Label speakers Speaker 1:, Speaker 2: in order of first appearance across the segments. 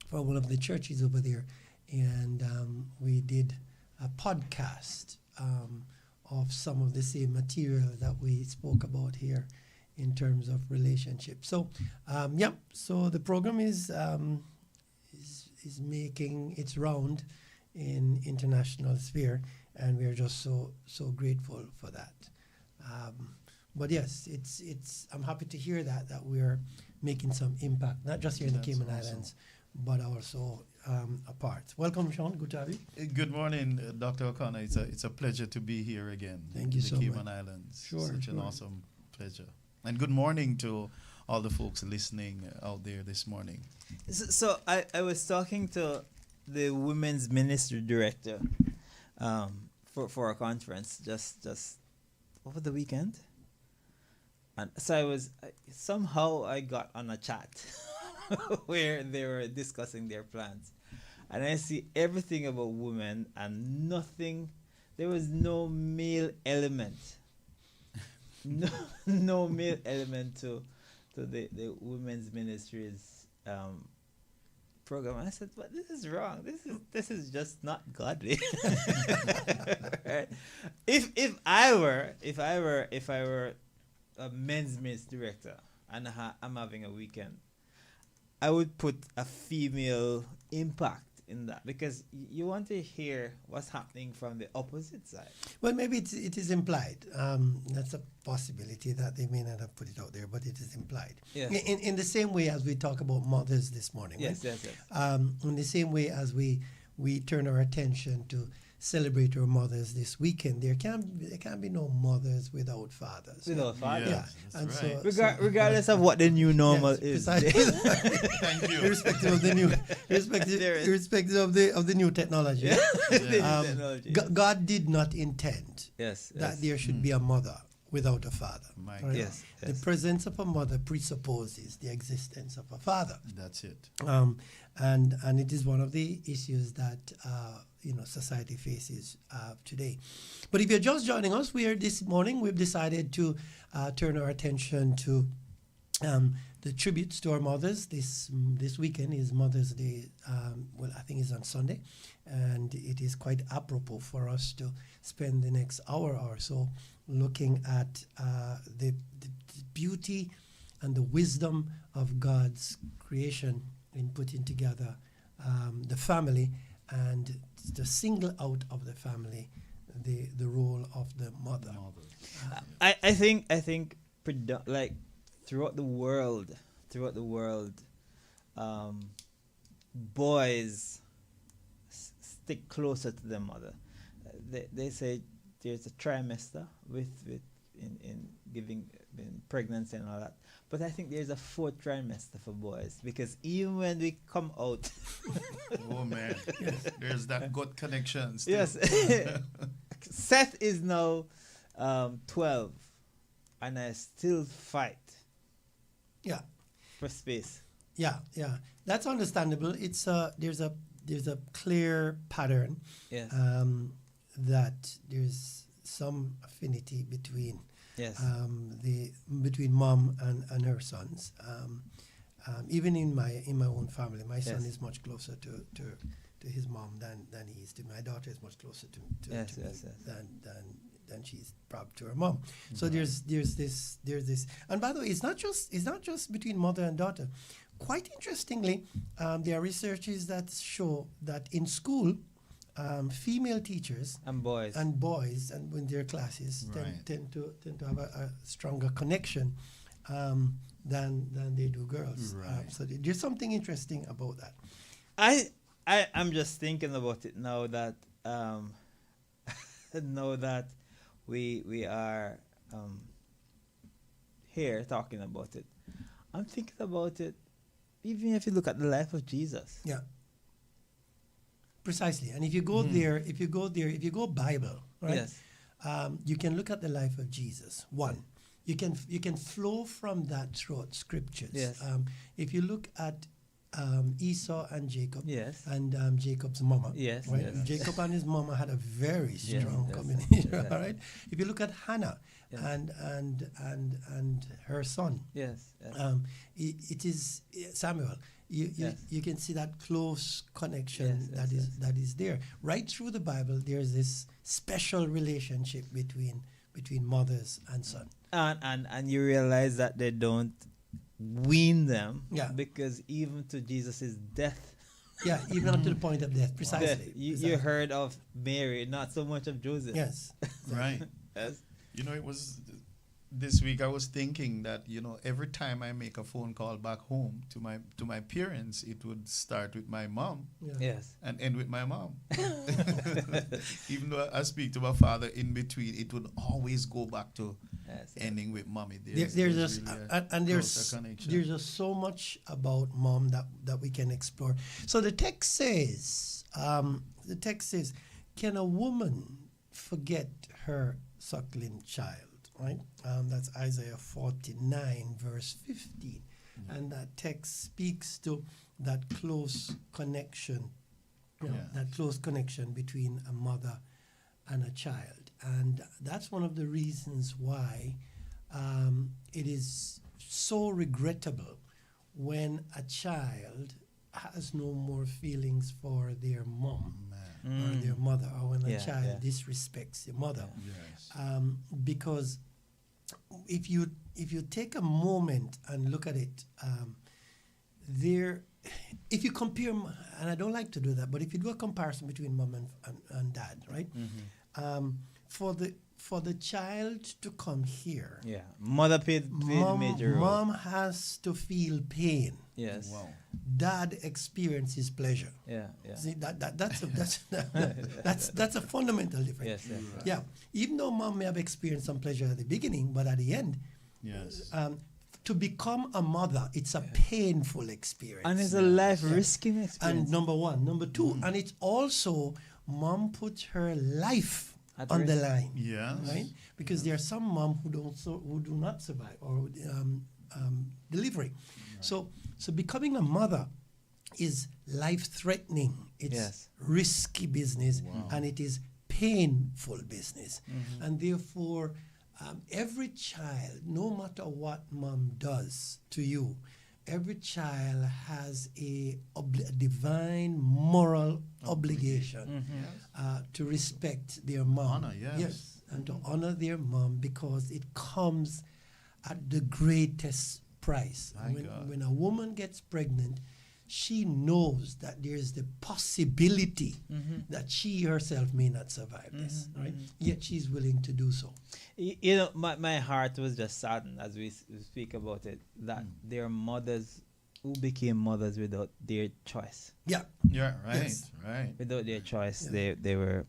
Speaker 1: for one of the churches over there, and we did a podcast of some of the same material that we spoke about here in terms of relationships. So, so the program is making its round in international sphere, and we are just so grateful for that. But yes, it's I'm happy to hear that we're making some impact, not just here in the Cayman Islands, but also apart. Welcome, Sean. Good to have you.
Speaker 2: Good morning, Dr. O'Connor. It's a pleasure to be here again.
Speaker 1: Thank you so much.
Speaker 2: In the Cayman Islands.
Speaker 1: Sure,
Speaker 2: Such an
Speaker 1: sure.
Speaker 2: awesome pleasure. And good morning to all the folks listening out there this morning.
Speaker 3: So I was talking to the women's ministry director for a conference just over the weekend, and so somehow I got on a chat where they were discussing their plans, and I see everything about women and nothing. There was no male element. No male element to the women's ministries program. I said, but this is wrong. This is just not godly. Right? If I were a men's ministry director and I'm having a weekend, I would put a female impact in that, because you want to hear what's happening from the opposite side.
Speaker 1: Well, maybe it is implied. That's a possibility that they may not have put it out there, but it is implied.
Speaker 3: Yes.
Speaker 1: In the same way as we talk about mothers this morning.
Speaker 3: Yes,
Speaker 1: right?
Speaker 3: yes.
Speaker 1: In the same way as we turn our attention to celebrate our mothers this weekend, there can't be no mothers without fathers.
Speaker 3: Without fathers.
Speaker 1: Yeah,
Speaker 2: That's
Speaker 1: and
Speaker 2: right.
Speaker 1: so
Speaker 3: Regardless of what the new normal is.
Speaker 1: precisely.
Speaker 2: Thank you.
Speaker 1: irrespective of the new, irrespective of the new technology.
Speaker 3: The new
Speaker 1: Um,
Speaker 3: technology.
Speaker 1: God did not intend
Speaker 3: Yes.
Speaker 1: that there should be a mother without a father.
Speaker 2: My
Speaker 1: Right?
Speaker 3: Yes.
Speaker 1: The presence of a mother presupposes the existence of a father,
Speaker 2: That's it.
Speaker 1: and it is one of the issues that society faces today. But if you're just joining us, this morning we've decided to turn our attention to the tributes to our mothers. This weekend is Mother's Day. I think it's on Sunday, and it is quite apropos for us to spend the next hour or so looking at the beauty and the wisdom of God's creation in putting together the family, and to single out of the family the role of the mother.
Speaker 3: I think like throughout the world, boys stick closer to their mother. They say there's a trimester in giving in pregnancy and all that. But I think there's a fourth trimester for boys, because even when we come out,
Speaker 2: Oh man, there's that gut connection. Still.
Speaker 3: yes, Seth is now 12, and I still fight
Speaker 1: Yeah.
Speaker 3: for space.
Speaker 1: Yeah, that's understandable. It's there's a clear pattern
Speaker 3: Yes,
Speaker 1: that there's some affinity between
Speaker 3: yes,
Speaker 1: between mom and her sons. Even in my own family, my son
Speaker 3: Yes.
Speaker 1: is much closer to his mom than he is to me. My daughter is much closer to
Speaker 3: Yes,
Speaker 1: me
Speaker 3: yes, yes.
Speaker 1: than she's probably to her mom. So there's this, and by the way, it's not just between mother and daughter. Quite interestingly, there are researches that show that in school, female teachers
Speaker 3: and boys.
Speaker 1: and boys and in their classes
Speaker 2: Right.
Speaker 1: tend to have a stronger connection than they do girls.
Speaker 2: Right.
Speaker 1: So there's something interesting about that.
Speaker 3: I'm just thinking about it now that we are here talking about it. I'm thinking about it, even if you look at the life of Jesus.
Speaker 1: Yeah. Precisely. And if you go there, if you go Bible, right?
Speaker 3: Yes.
Speaker 1: You can look at the life of Jesus. One, you can flow from that throughout scriptures.
Speaker 3: Yes.
Speaker 1: If you look at Esau and Jacob,
Speaker 3: Yes.
Speaker 1: and Jacob's mama,
Speaker 3: Yes,
Speaker 1: right?
Speaker 3: yes.
Speaker 1: Jacob and his mama had a very
Speaker 3: Yes,
Speaker 1: strong
Speaker 3: yes,
Speaker 1: combination.
Speaker 3: yes.
Speaker 1: All right. If you look at Hannah
Speaker 3: Yes.
Speaker 1: and her son,
Speaker 3: Yes. Yes.
Speaker 1: it is Samuel.
Speaker 3: Yes.
Speaker 1: you can see that close connection
Speaker 3: Yes,
Speaker 1: that
Speaker 3: yes,
Speaker 1: is that is there right through the Bible. There's this special relationship between mothers and son.
Speaker 3: And you realize that they don't wean them,
Speaker 1: Yeah.
Speaker 3: because even to Jesus' death,
Speaker 1: Yeah, even up to the point of death.
Speaker 3: death,
Speaker 1: Precisely.
Speaker 3: you
Speaker 1: precisely.
Speaker 3: heard of Mary, not so much of Joseph.
Speaker 1: Yes.
Speaker 2: Right.
Speaker 3: Yes.
Speaker 2: You know, it was this week I was thinking that, you know, every time I make a phone call back home to my parents, it would start with my mom
Speaker 1: Yeah.
Speaker 3: Yes.
Speaker 2: and end with my mom. Even though I speak to my father in between, it would always go back to
Speaker 3: Yes.
Speaker 2: ending with mommy.
Speaker 1: There's
Speaker 2: There's
Speaker 1: just
Speaker 2: really a
Speaker 1: and there's
Speaker 2: closer connection.
Speaker 1: there's just so much about mom that we can explore. So the text says, can a woman forget her suckling child? Right, that's Isaiah 49 verse 15, and that text speaks to that close connection,
Speaker 2: Yes.
Speaker 1: that close connection between a mother and a child, and that's one of the reasons why it is so regrettable when a child has no more feelings for their mom
Speaker 2: Man.
Speaker 1: or their mother, or when a
Speaker 3: Yeah,
Speaker 1: child
Speaker 3: yeah.
Speaker 1: disrespects their mother.
Speaker 2: Yes.
Speaker 1: Because if you take a moment and look at it, if you compare, and I don't like to do that, but if you do a comparison between mom and dad, right? For the child to come here,
Speaker 3: Yeah. Mother played a major role.
Speaker 1: mom has to feel pain.
Speaker 3: Yes.
Speaker 2: Wow.
Speaker 1: Dad experiences pleasure.
Speaker 3: Yeah. Yeah.
Speaker 1: See, that's a fundamental difference.
Speaker 3: Yes. Yes.
Speaker 1: Yeah, even though mom may have experienced some pleasure at the beginning, but at the end,
Speaker 2: Yes.
Speaker 1: to become a mother, it's a painful experience.
Speaker 3: And it's a life risking experience.
Speaker 1: And number one, number two, and it's also mom puts her life
Speaker 3: At
Speaker 1: on the
Speaker 3: risk.
Speaker 1: line,
Speaker 2: Yes.
Speaker 1: right? Because there are some mom who do not survive or delivery. So becoming a mother is life threatening. It's
Speaker 3: Yes.
Speaker 1: risky business,
Speaker 2: Wow.
Speaker 1: and it is painful business, and therefore. Every child, no matter what mom does to you, every child has a divine moral obligation to respect their mom.
Speaker 2: Honor, yes.
Speaker 1: and to honor their mom, because it comes at the greatest price.
Speaker 2: My God.
Speaker 1: When a woman gets pregnant, she knows that there's the possibility that she herself may not survive this, right? Yet she's willing to do so.
Speaker 3: You know, my heart was just saddened as we speak about it, that there are mothers who became mothers without their choice.
Speaker 1: Yeah,
Speaker 2: Yeah. Right.
Speaker 1: Yes.
Speaker 2: Right.
Speaker 3: Without their choice,
Speaker 1: Yeah.
Speaker 3: they were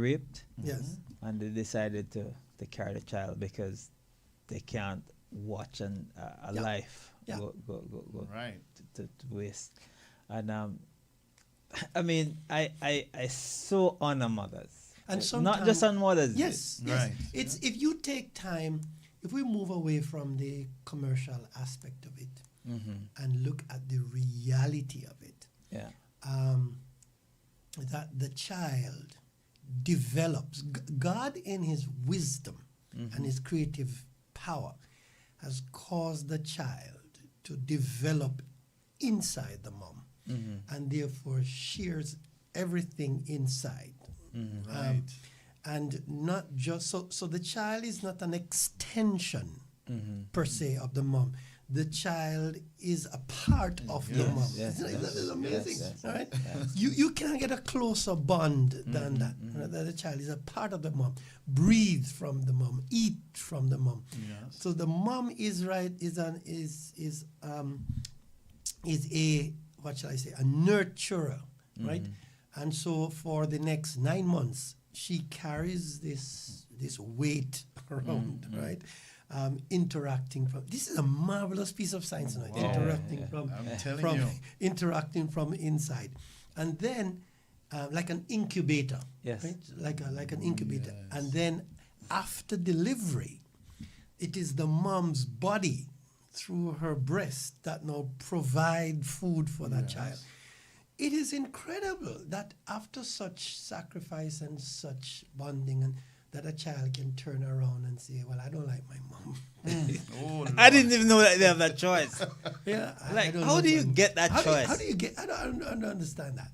Speaker 3: raped,
Speaker 1: yes.
Speaker 3: and they decided to carry the child because they can't watch a
Speaker 1: Yeah.
Speaker 3: life
Speaker 1: Yeah.
Speaker 3: go
Speaker 2: Right.
Speaker 3: to waste. And I mean, I so honor mothers,
Speaker 1: And
Speaker 3: not just on Mother's Day.
Speaker 1: Yes, yes.
Speaker 2: Right.
Speaker 1: It's if you take time, if we move away from the commercial aspect of it and look at the reality of it,
Speaker 3: Yeah.
Speaker 1: that the child develops. God, in His wisdom and His creative power, has caused the child to develop inside the mom, and therefore shares everything inside.
Speaker 2: Right.
Speaker 1: And not just so the child is not an extension per se of the mom. The child is a part of the
Speaker 2: Yes,
Speaker 1: mom.
Speaker 3: yes,
Speaker 1: Isn't
Speaker 3: yes,
Speaker 1: that amazing?
Speaker 3: yes,
Speaker 1: All right?
Speaker 3: yes.
Speaker 1: You can't get a closer bond than that. That the child is a part of the mom. Breathe from the mom. Eat from the mom.
Speaker 2: Yes.
Speaker 1: So the mom is a, what shall I say, a nurturer, right? And so for the next 9 months, she carries this weight around, right? Interacting from. This is a marvelous piece of science, right?
Speaker 2: Wow.
Speaker 1: Interacting
Speaker 3: Yeah.
Speaker 1: from
Speaker 2: I'm telling
Speaker 1: from
Speaker 2: you.
Speaker 1: interacting from inside, and then like an incubator,
Speaker 3: Yes.
Speaker 1: right? Like an incubator,
Speaker 2: Yes.
Speaker 1: and then after delivery, it is the mom's body through her breast that now provide food for that
Speaker 2: Yes.
Speaker 1: child. It is incredible that after such sacrifice and such bonding, and that a child can turn around and say, "Well, I don't like my mom."
Speaker 2: Oh,
Speaker 3: I didn't even know that they have that choice.
Speaker 1: Yeah, I
Speaker 3: Like,
Speaker 1: don't
Speaker 3: how
Speaker 1: love
Speaker 3: do you
Speaker 1: my-
Speaker 3: get that choice?
Speaker 1: How do you get? I don't understand that.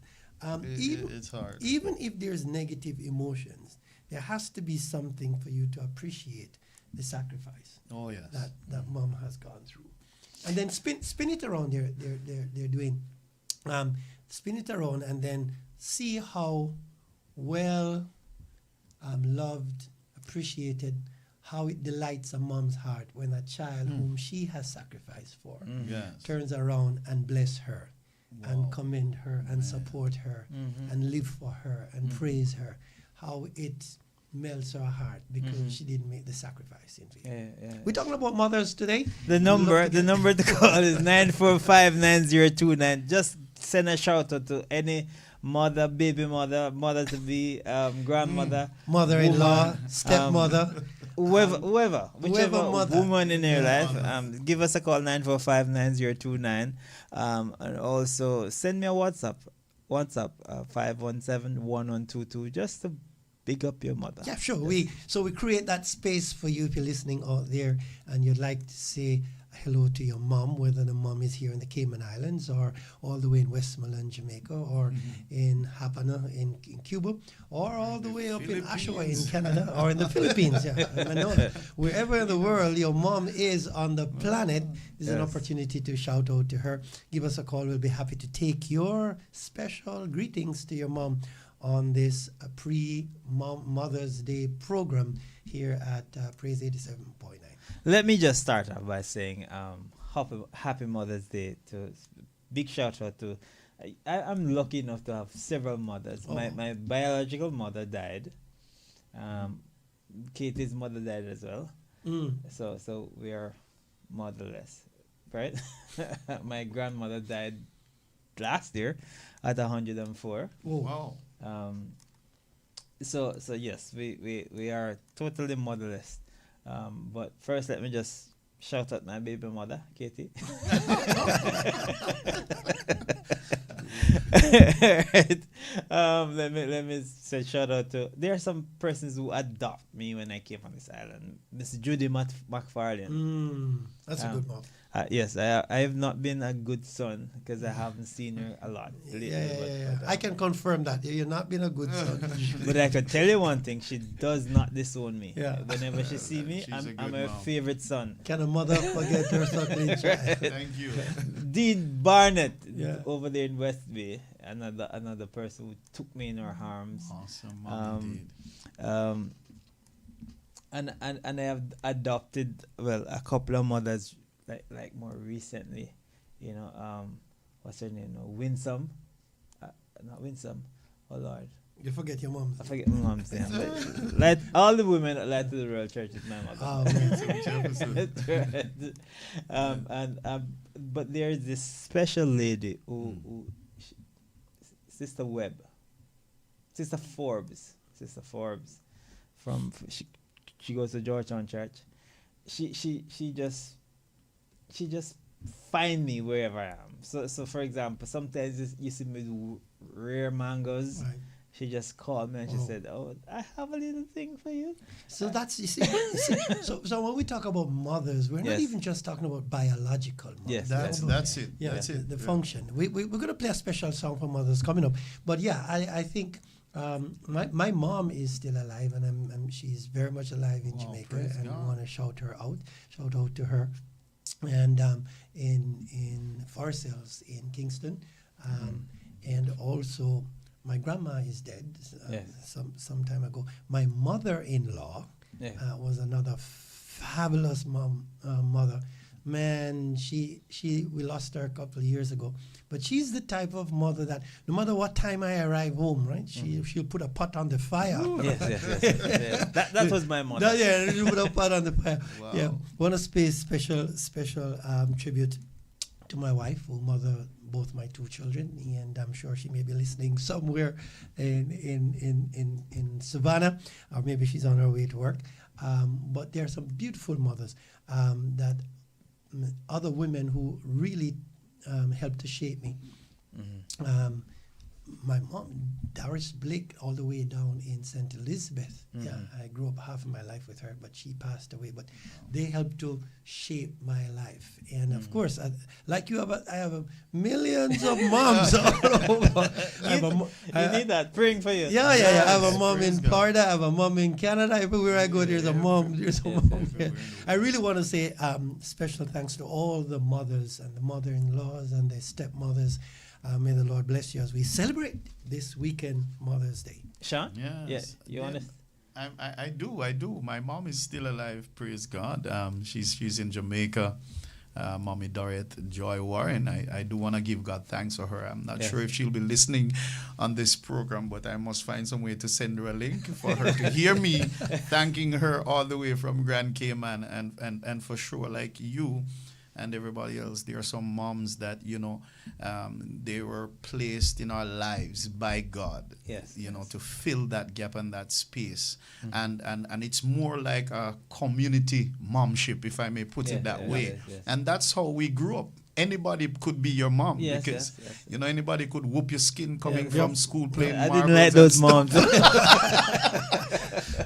Speaker 2: it's hard.
Speaker 1: Even if there's negative emotions, there has to be something for you to appreciate the sacrifice
Speaker 2: Oh yes.
Speaker 1: that mom has gone through, and then spin it around. They're doing, spin it around, and then see how well loved, appreciated, how it delights a mom's heart when a child whom she has sacrificed for
Speaker 2: Yes.
Speaker 1: turns around and bless her
Speaker 2: Wow.
Speaker 1: and commend her and support her
Speaker 3: Mm-hmm.
Speaker 1: and live for her and praise her. How it melts her heart because she didn't make the sacrifice in vain.
Speaker 3: Yeah.
Speaker 1: We're talking about mothers today.
Speaker 3: The number to call is 945-9029. Just send a shout out to any mother, baby mother, mother to be, grandmother,
Speaker 1: Mother-in-law,
Speaker 3: woman,
Speaker 1: stepmother.
Speaker 3: whichever
Speaker 1: mother.
Speaker 3: woman in your
Speaker 1: Yeah.
Speaker 3: life. Give us a call 945-9029. And also send me a WhatsApp 517-1122 just to big up your mother.
Speaker 1: Yeah, sure. We create that space for you if you're listening out there and you'd like to say hello to your mom, whether the mom is here in the Cayman Islands or all the way in Westmoreland, Jamaica, or in Havana in Cuba, or all the way up in Oshawa in Canada, or in the Philippines. Yeah, I know that. Wherever in the world your mom is on the planet, is an
Speaker 3: Yes.
Speaker 1: opportunity to shout out to her. Give us a call. We'll be happy to take your special greetings to your mom on this pre-Mother's Day program here at Praise 87.9.
Speaker 3: Let me just start off by saying happy Mother's Day to big shout out to I'm lucky enough to have several mothers.
Speaker 1: Oh.
Speaker 3: My biological mother died. Katie's mother died as well. So we are motherless, right? My grandmother died last year at 104.
Speaker 2: Wow.
Speaker 3: So yes, we are totally motherless. But first, let me just shout out my baby mother, Katie. Right. Let me say shout out to. There are some persons who adopt me when I came on this island. Miss Judy McFarlane.
Speaker 1: That's a good mom.
Speaker 3: Yes, I have not been a good son because I haven't seen her a lot lately.
Speaker 1: Yeah. I can confirm that. You've not been a good son.
Speaker 3: But I could tell you one thing: she does not disown me.
Speaker 1: Yeah.
Speaker 3: Whenever she see me,
Speaker 2: She's a
Speaker 3: I'm
Speaker 2: good
Speaker 3: her
Speaker 2: mom.
Speaker 3: favorite son.
Speaker 1: Can a mother forget her suckling child?
Speaker 2: Thank you.
Speaker 3: Dean Barnett
Speaker 1: Yeah.
Speaker 3: over there in West Bay, another person who took me in her arms.
Speaker 2: Awesome mom indeed.
Speaker 3: And I have adopted a couple of mothers like more recently, what's her name? No, Winsome, not Winsome. Oh Lord,
Speaker 1: You forget your mom.
Speaker 3: I forget my mom's name. Like all the women that led to the Royal Church is my mother.
Speaker 1: Oh, man.
Speaker 2: Jefferson.
Speaker 3: But there's this special lady who Sister Forbes, she goes to Georgetown Church. She just find me wherever I am. So for example, sometimes you see me do rare mangoes.
Speaker 1: Right.
Speaker 3: She just called me and she
Speaker 1: Oh.
Speaker 3: said, "Oh, I have a little thing for you."
Speaker 1: So that's you see. So when we talk about mothers, we're not
Speaker 3: Yes.
Speaker 1: even just talking about biological mothers.
Speaker 3: Yes,
Speaker 2: That's it.
Speaker 1: Yeah,
Speaker 2: That's it.
Speaker 1: the
Speaker 2: Yeah.
Speaker 1: function. We're going to play a special song for mothers coming up. But yeah, I think my mom is still alive, and she's very much alive in
Speaker 2: Wow,
Speaker 1: Jamaica,
Speaker 2: praise
Speaker 1: and
Speaker 2: God.
Speaker 1: we want to shout out to her, and in Forest Hills in Kingston, and also my grandma is dead
Speaker 3: Yes.
Speaker 1: some time ago. My mother-in-law
Speaker 3: Yeah.
Speaker 1: was another fabulous mother. Man, we lost her a couple of years ago, but she's the type of mother that no matter what time I arrive home, right, she'll put a pot on the fire.
Speaker 3: Yes. That was my mother.
Speaker 1: Yeah, she'll put a pot on the fire.
Speaker 2: Wow.
Speaker 1: Yeah, want to pay special tribute to my wife, who mothered both my two children, and I'm sure she may be listening somewhere in Savannah, or maybe she's on her way to work. But there are some beautiful mothers that other women who really helped to shape me. my mom, Doris Blake, all the way down in St. Elizabeth. Yeah, I grew up half of my life with her, but she passed away. But they helped to shape my life. And of course, like you, I have millions of moms all over.
Speaker 3: You need that praying for you.
Speaker 1: Yeah. I have a
Speaker 2: Yes,
Speaker 1: mom
Speaker 2: praise
Speaker 1: in
Speaker 2: God.
Speaker 1: Florida. I have a mom in Canada. Everywhere I go, there's a mom. There's a mom.
Speaker 2: everywhere.
Speaker 1: I really want to say special thanks to all the mothers and the mother-in-laws and the stepmothers. May the Lord bless you as we celebrate this weekend, Mother's Day.
Speaker 3: Sean?
Speaker 2: Yes.
Speaker 3: Yeah, you honest?
Speaker 2: I do. My mom is still alive, praise God. She's in Jamaica. Mommy Dorrit Joy Warren. I do want to give God thanks for her. I'm not
Speaker 3: Yes.
Speaker 2: sure if she'll be listening on this program, but I must find some way to send her a link for her to hear me thanking her all the way from Grand Cayman. And for sure, like you and everybody else, there are some moms that, they were placed in our lives by God,
Speaker 3: Yes,
Speaker 2: to fill that gap and that space. And it's more like a community momship, if I may put it that way.
Speaker 3: Yes.
Speaker 2: And that's how we grew up. Anybody could be your mom
Speaker 3: Yes,
Speaker 2: because,
Speaker 3: yes.
Speaker 2: anybody could whoop your skin coming
Speaker 3: Yeah.
Speaker 2: from school playing
Speaker 3: I
Speaker 2: marbles
Speaker 3: didn't like
Speaker 2: and
Speaker 3: those
Speaker 2: stuff.
Speaker 3: moms.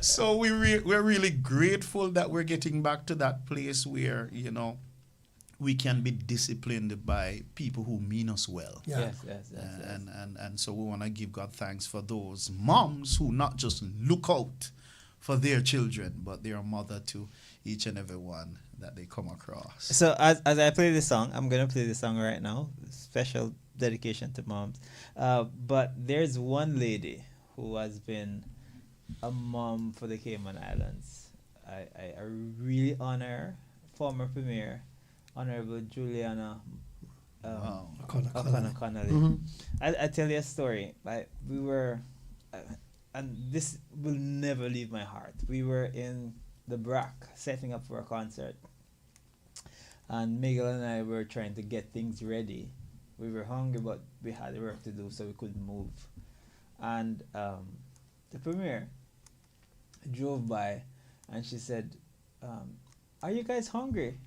Speaker 2: So we're really grateful that we're getting back to that place where, we can be disciplined by people who mean us well.
Speaker 1: Yeah.
Speaker 3: Yes.
Speaker 2: And so we want to give God thanks for those moms who not just look out for their children, but they are mother to each and every one that they come across.
Speaker 3: So as I play this song, I'm going to play this song right now. Special dedication to moms. But there's one lady who has been a mom for the Cayman Islands. I really honor her. Former Premier, Honorable Juliana
Speaker 2: Wow.
Speaker 1: O'Connor.
Speaker 3: Connolly.
Speaker 1: Mhm.
Speaker 3: I tell you a story. We were, and this will never leave my heart. We were in the BRAC setting up for a concert, and Miguel and I were trying to get things ready. We were hungry, but we had work to do, so we couldn't move. And the premier drove by, and she said, "Are you guys hungry?"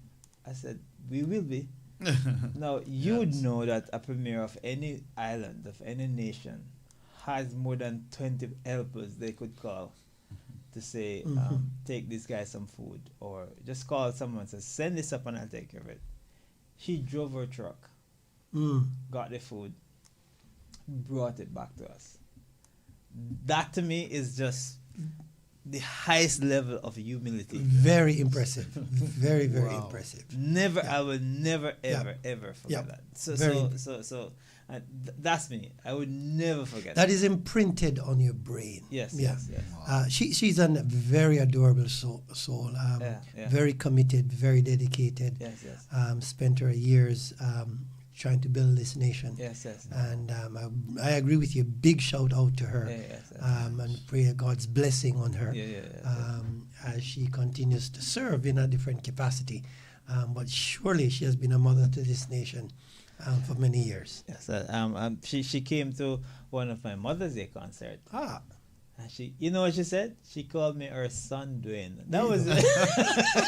Speaker 3: I said, "We will be." Now, you would know that a premier of any island, of any nation, has more than 20 helpers they could call to say, take this guy some food, or just call someone and say, send this up and I'll take care of it. She drove her truck, got the food, brought it back to us. That to me is just the highest level of humility.
Speaker 1: Very impressive. Very
Speaker 2: Wow.
Speaker 1: impressive.
Speaker 3: I will never, ever forget
Speaker 1: Yeah.
Speaker 3: that. So,
Speaker 1: Very-
Speaker 3: that's me. I would never forget
Speaker 1: That is imprinted on your brain.
Speaker 3: Yes,
Speaker 1: Yeah.
Speaker 3: yes.
Speaker 1: She's a very adorable soul.
Speaker 3: Yeah.
Speaker 1: Very committed, very dedicated.
Speaker 3: Yes.
Speaker 1: Spent her years trying to build this nation.
Speaker 3: Yes.
Speaker 1: And I agree with you. Big shout out to her.
Speaker 3: Yes.
Speaker 1: And pray God's blessing on her as she continues to serve in a different capacity. But surely she has been a mother to this nation for many years.
Speaker 3: Yes. She came to one of my Mother's Day concert. And you know what she said? She called me her son Dwayne. That was it.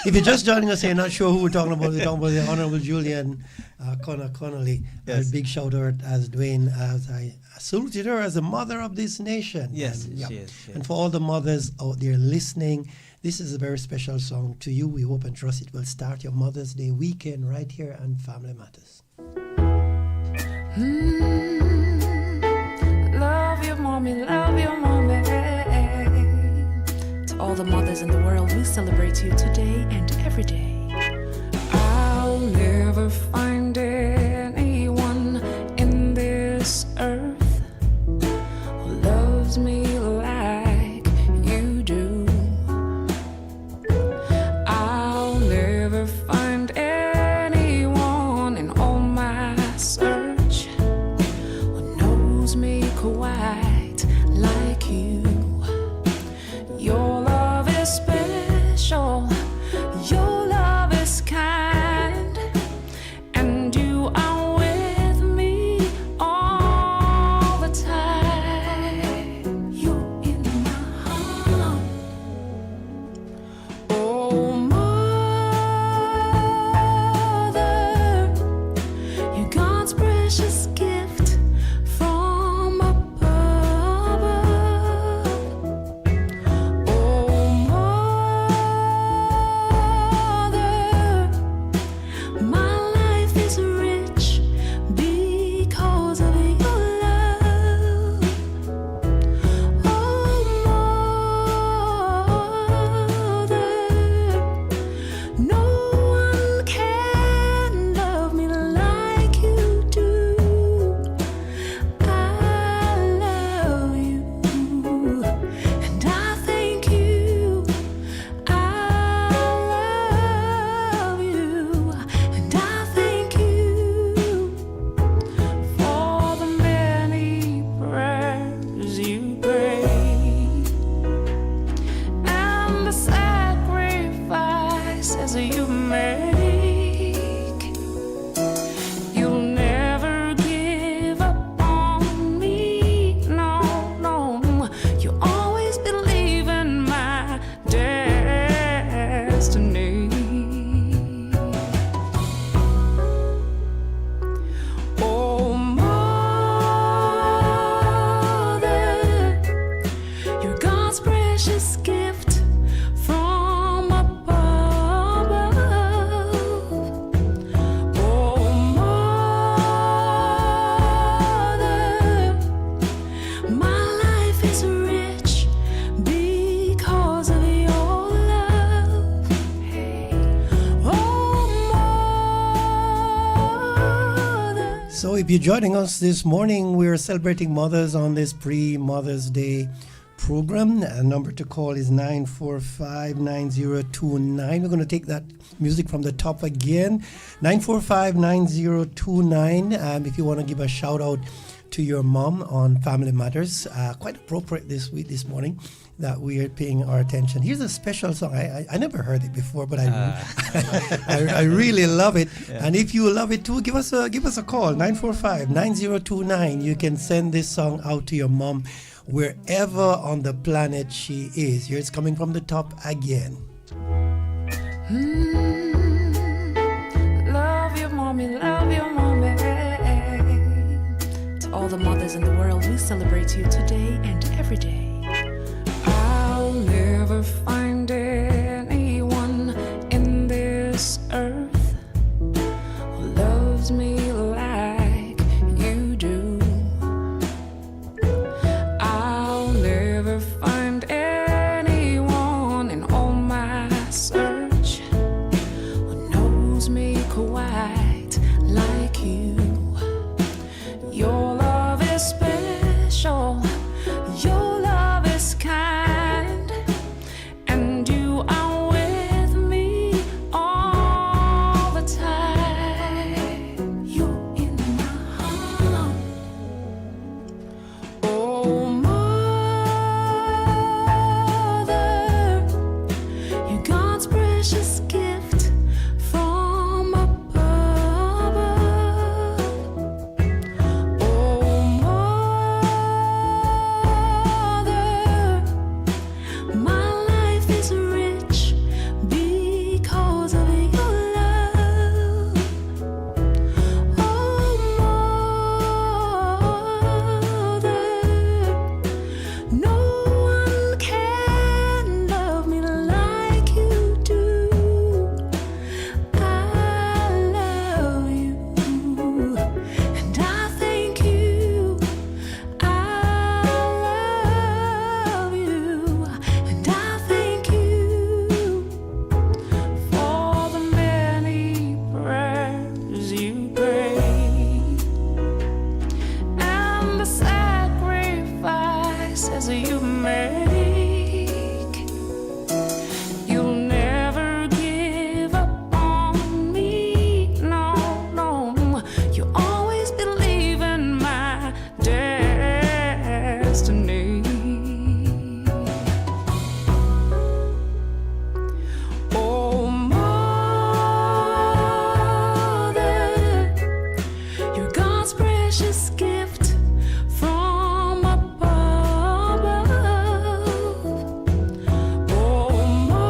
Speaker 1: If you're just joining us here, not sure who we're talking about, we're talking about the Honorable Julian Connolly.
Speaker 3: Yes.
Speaker 1: Big shout out as Dwayne, as I saluted her as the mother of this nation.
Speaker 3: Yes,
Speaker 1: And,
Speaker 3: she is.
Speaker 1: And for all the mothers out there listening, this is a very special song to you. We hope and trust it will start your Mother's Day weekend right here on Family Matters.
Speaker 4: Love your mommy, love your mommy. To all the mothers in the world, we celebrate you today and every day. I'll never find anyone in this earth who loves me like you do. I'll never find anyone in all my search who knows me quite like you. Your love is special. Your love
Speaker 1: if you're joining us this morning, we're celebrating mothers on this pre-Mother's Day program. A number to call is 945-9029. We're going to take that music from the top again. 945-9029. If you want to give a shout out to your mom on Family Matters, quite appropriate this morning that we are paying our attention. Here's a special song. I never heard it before, but I really love it.
Speaker 3: Yeah.
Speaker 1: And if you love it too, give us a call, 945-9029. You can send this song out to your mom wherever on the planet she is. Here it's coming from the top again.
Speaker 4: Love your mommy, love your mommy. To all the mothers in the world, we celebrate you today and every day. I'll never find anyone in this earth who loves me like you do. I'll never find anyone in all my search who knows me quite like you. Your love is special, your love is kind, and you are with me all the time. You're in my heart. Oh, mother, you're God's precious gift from above. Oh, mother, my life is rich because of your love. Oh, mother, no one can love me like you do. I love you, and I thank you. I love you, and I thank you for the many prayers you pray and the sacrifices you make. You'll never give up on me, no, no. You always believe in my destiny. Oh, mother, you're God's precious gift from above. Oh, mother,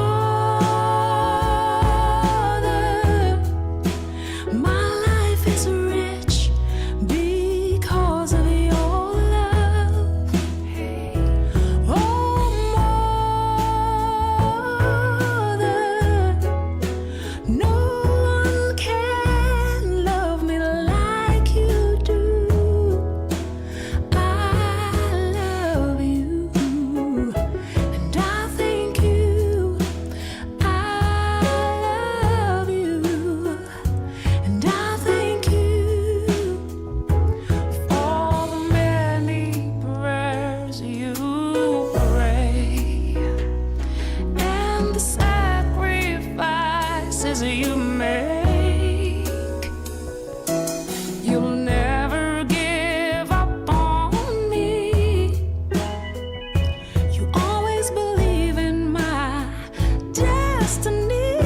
Speaker 4: my life is rich because of your love. Oh, mother, no one can love me like you do. I love you, and I thank you. I love you, and I thank you for the many prayers you pray and the sacrifices you make. You'll never give up on me. You always believe in my destiny.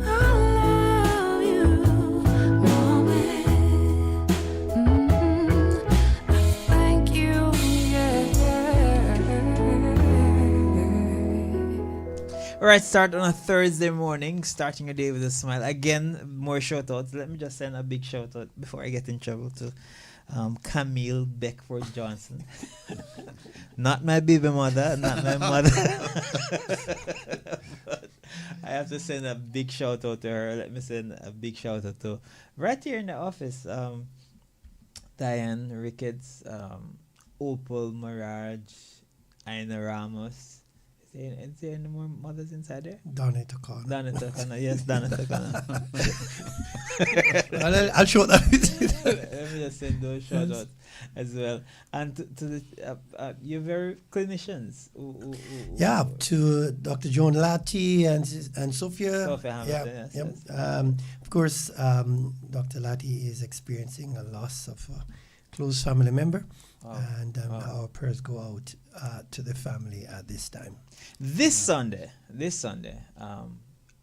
Speaker 4: I love you, mommy. I thank you, yeah.
Speaker 3: All right, start on a Thursday morning, starting your day with a smile. Again, more shout outs. Let me just send a big shout out before I get in trouble to Camille Beckford Johnson. Not my baby mother, not my mother. But I have to send a big shout out to her. Let me send a big shout out to right here in the office, Diane Ricketts, Opal Mirage, Aina Ramos. Is there any more mothers inside there?
Speaker 1: Donna Takana.
Speaker 3: Donna Takana, yes, Donna Takana.
Speaker 1: I'll show that.
Speaker 3: Let me just send those shout outs as well. And to the you're very clinicians.
Speaker 1: Yeah, to Dr. Joan Latti and Sophia.
Speaker 3: Sophia Hamilton, yes,
Speaker 1: Yep.
Speaker 3: yes.
Speaker 1: Of course, Dr. Latti is experiencing a loss of a close family member, and our prayers go out to the family at this time.
Speaker 3: This Sunday,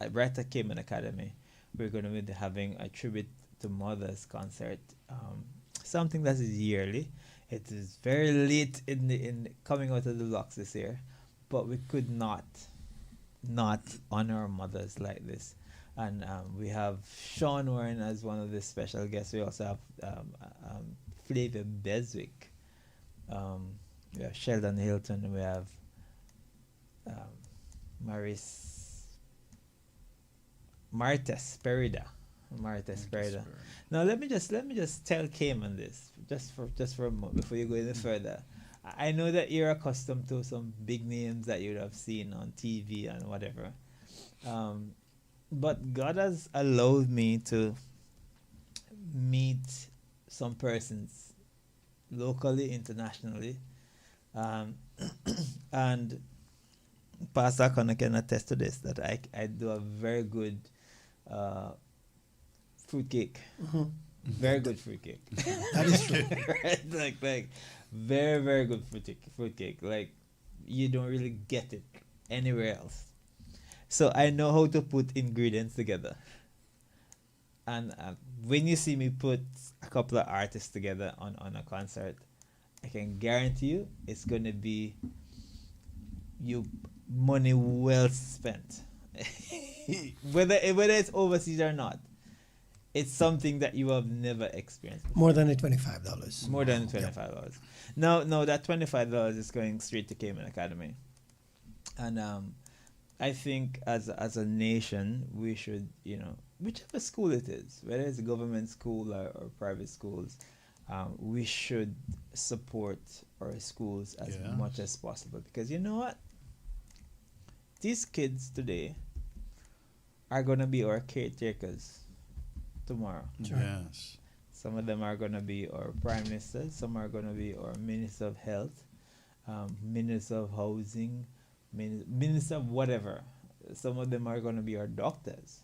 Speaker 3: at Brighter Cayman Academy, we're going to be having a tribute to mothers concert. Something that is yearly. It is very late in coming out of the blocks this year, but we could not honor our mothers like this. And we have Sean Warren as one of the special guests. We also have Flavia Beswick. We have Sheldon Hilton. We have Martes Perida. Now let me just tell Cayman this just for a moment before you go any further. I know that you're accustomed to some big names that you'd have seen on TV and whatever, but God has allowed me to meet some persons locally, internationally, and Pastor Connor can attest to this, that I do a very good fruitcake.
Speaker 1: Mm-hmm.
Speaker 3: Very good fruitcake.
Speaker 1: That is true.
Speaker 3: Right? Like very, very good fruitcake. Like you don't really get it anywhere else. So I know how to put ingredients together. And when you see me put a couple of artists together on a concert, I can guarantee you it's going to be money well spent. whether it's overseas or not, it's something that you have never experienced before.
Speaker 1: More than the $25.
Speaker 3: More than $25. No, that $25 is going straight to Cayman Academy. And I think as a nation, we should, whichever school it is, whether it's a government school or private schools, we should support our schools as much as possible. Because you know what? These kids today are going to be our caretakers tomorrow.
Speaker 1: Sure.
Speaker 2: Yes.
Speaker 3: Some of them are going to be our prime ministers. Some are going to be our minister of health, minister of housing, minister of whatever. Some of them are going to be our doctors.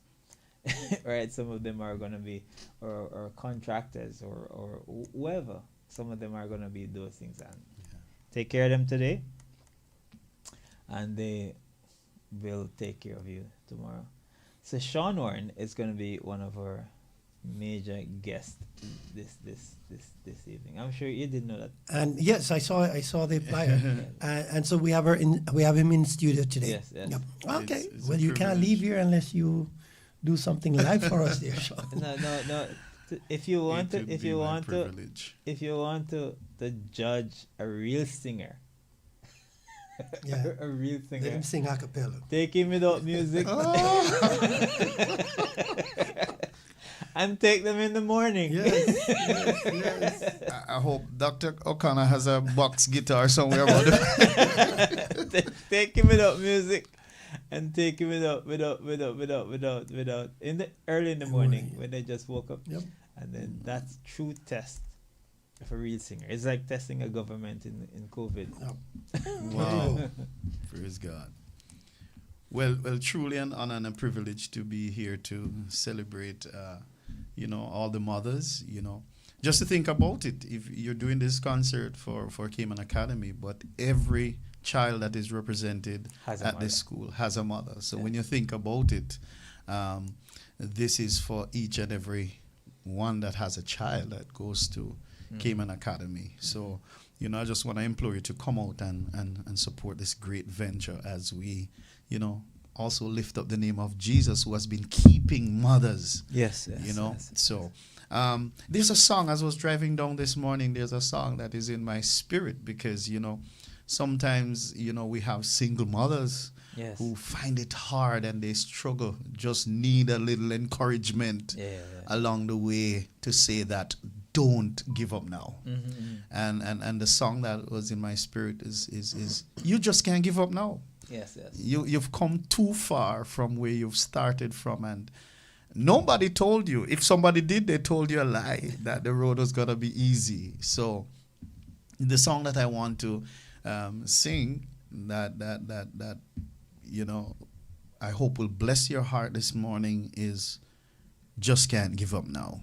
Speaker 3: Right? Some of them are going to be our contractors or whoever. Some of them are going to be those things. And take care of them today, and they will take care of you tomorrow. So Sean Warren is going to be one of our major guests this evening. I'm sure you didn't know that.
Speaker 1: And yes, I saw the flyer, and so we have him in studio today.
Speaker 3: Yes.
Speaker 1: Yep. Okay.
Speaker 2: It's
Speaker 1: Well,
Speaker 2: a
Speaker 1: you can't
Speaker 2: privilege.
Speaker 1: leave here unless you do something live for us, there, Sean.
Speaker 3: No. If you want
Speaker 2: It would be my
Speaker 3: to,
Speaker 2: privilege.
Speaker 3: if you want to judge a real singer,
Speaker 1: Yeah.
Speaker 3: a real
Speaker 1: Let
Speaker 3: singer,
Speaker 1: him sing a cappella.
Speaker 3: take him without music, and take them in the morning.
Speaker 1: Yes.
Speaker 2: I hope Dr. O'Connor has a box guitar somewhere about it.
Speaker 3: Take him without music, and take him without in the early in the morning when they just woke up.
Speaker 1: Yep.
Speaker 3: And then that's true test of a real singer. It's like testing a government in COVID.
Speaker 2: Wow. Praise God. Well, truly an honor and a privilege to be here to celebrate, all the mothers, Just to think about it, if you're doing this concert for Cayman Academy, but every child that is represented at this school has a mother. So when you think about it, this is for each and every one that has a child that goes to Cayman Academy. So, I just want to implore you to come out and support this great venture as we, also lift up the name of Jesus, who has been keeping mothers.
Speaker 3: Yes.
Speaker 2: So there's a song, as I was driving down this morning, there's a song that is in my spirit because, sometimes, we have single mothers who find it hard and they struggle, just need a little encouragement along the way to say that don't give up now. And the song that was in my spirit is you just can't give up now.
Speaker 3: Yes, yes.
Speaker 2: You've come too far from where you've started from, and nobody told you. If somebody did, they told you a lie that the road was gonna be easy. So the song that I want to sing that I hope will bless your heart this morning is "Just Can't Give Up Now."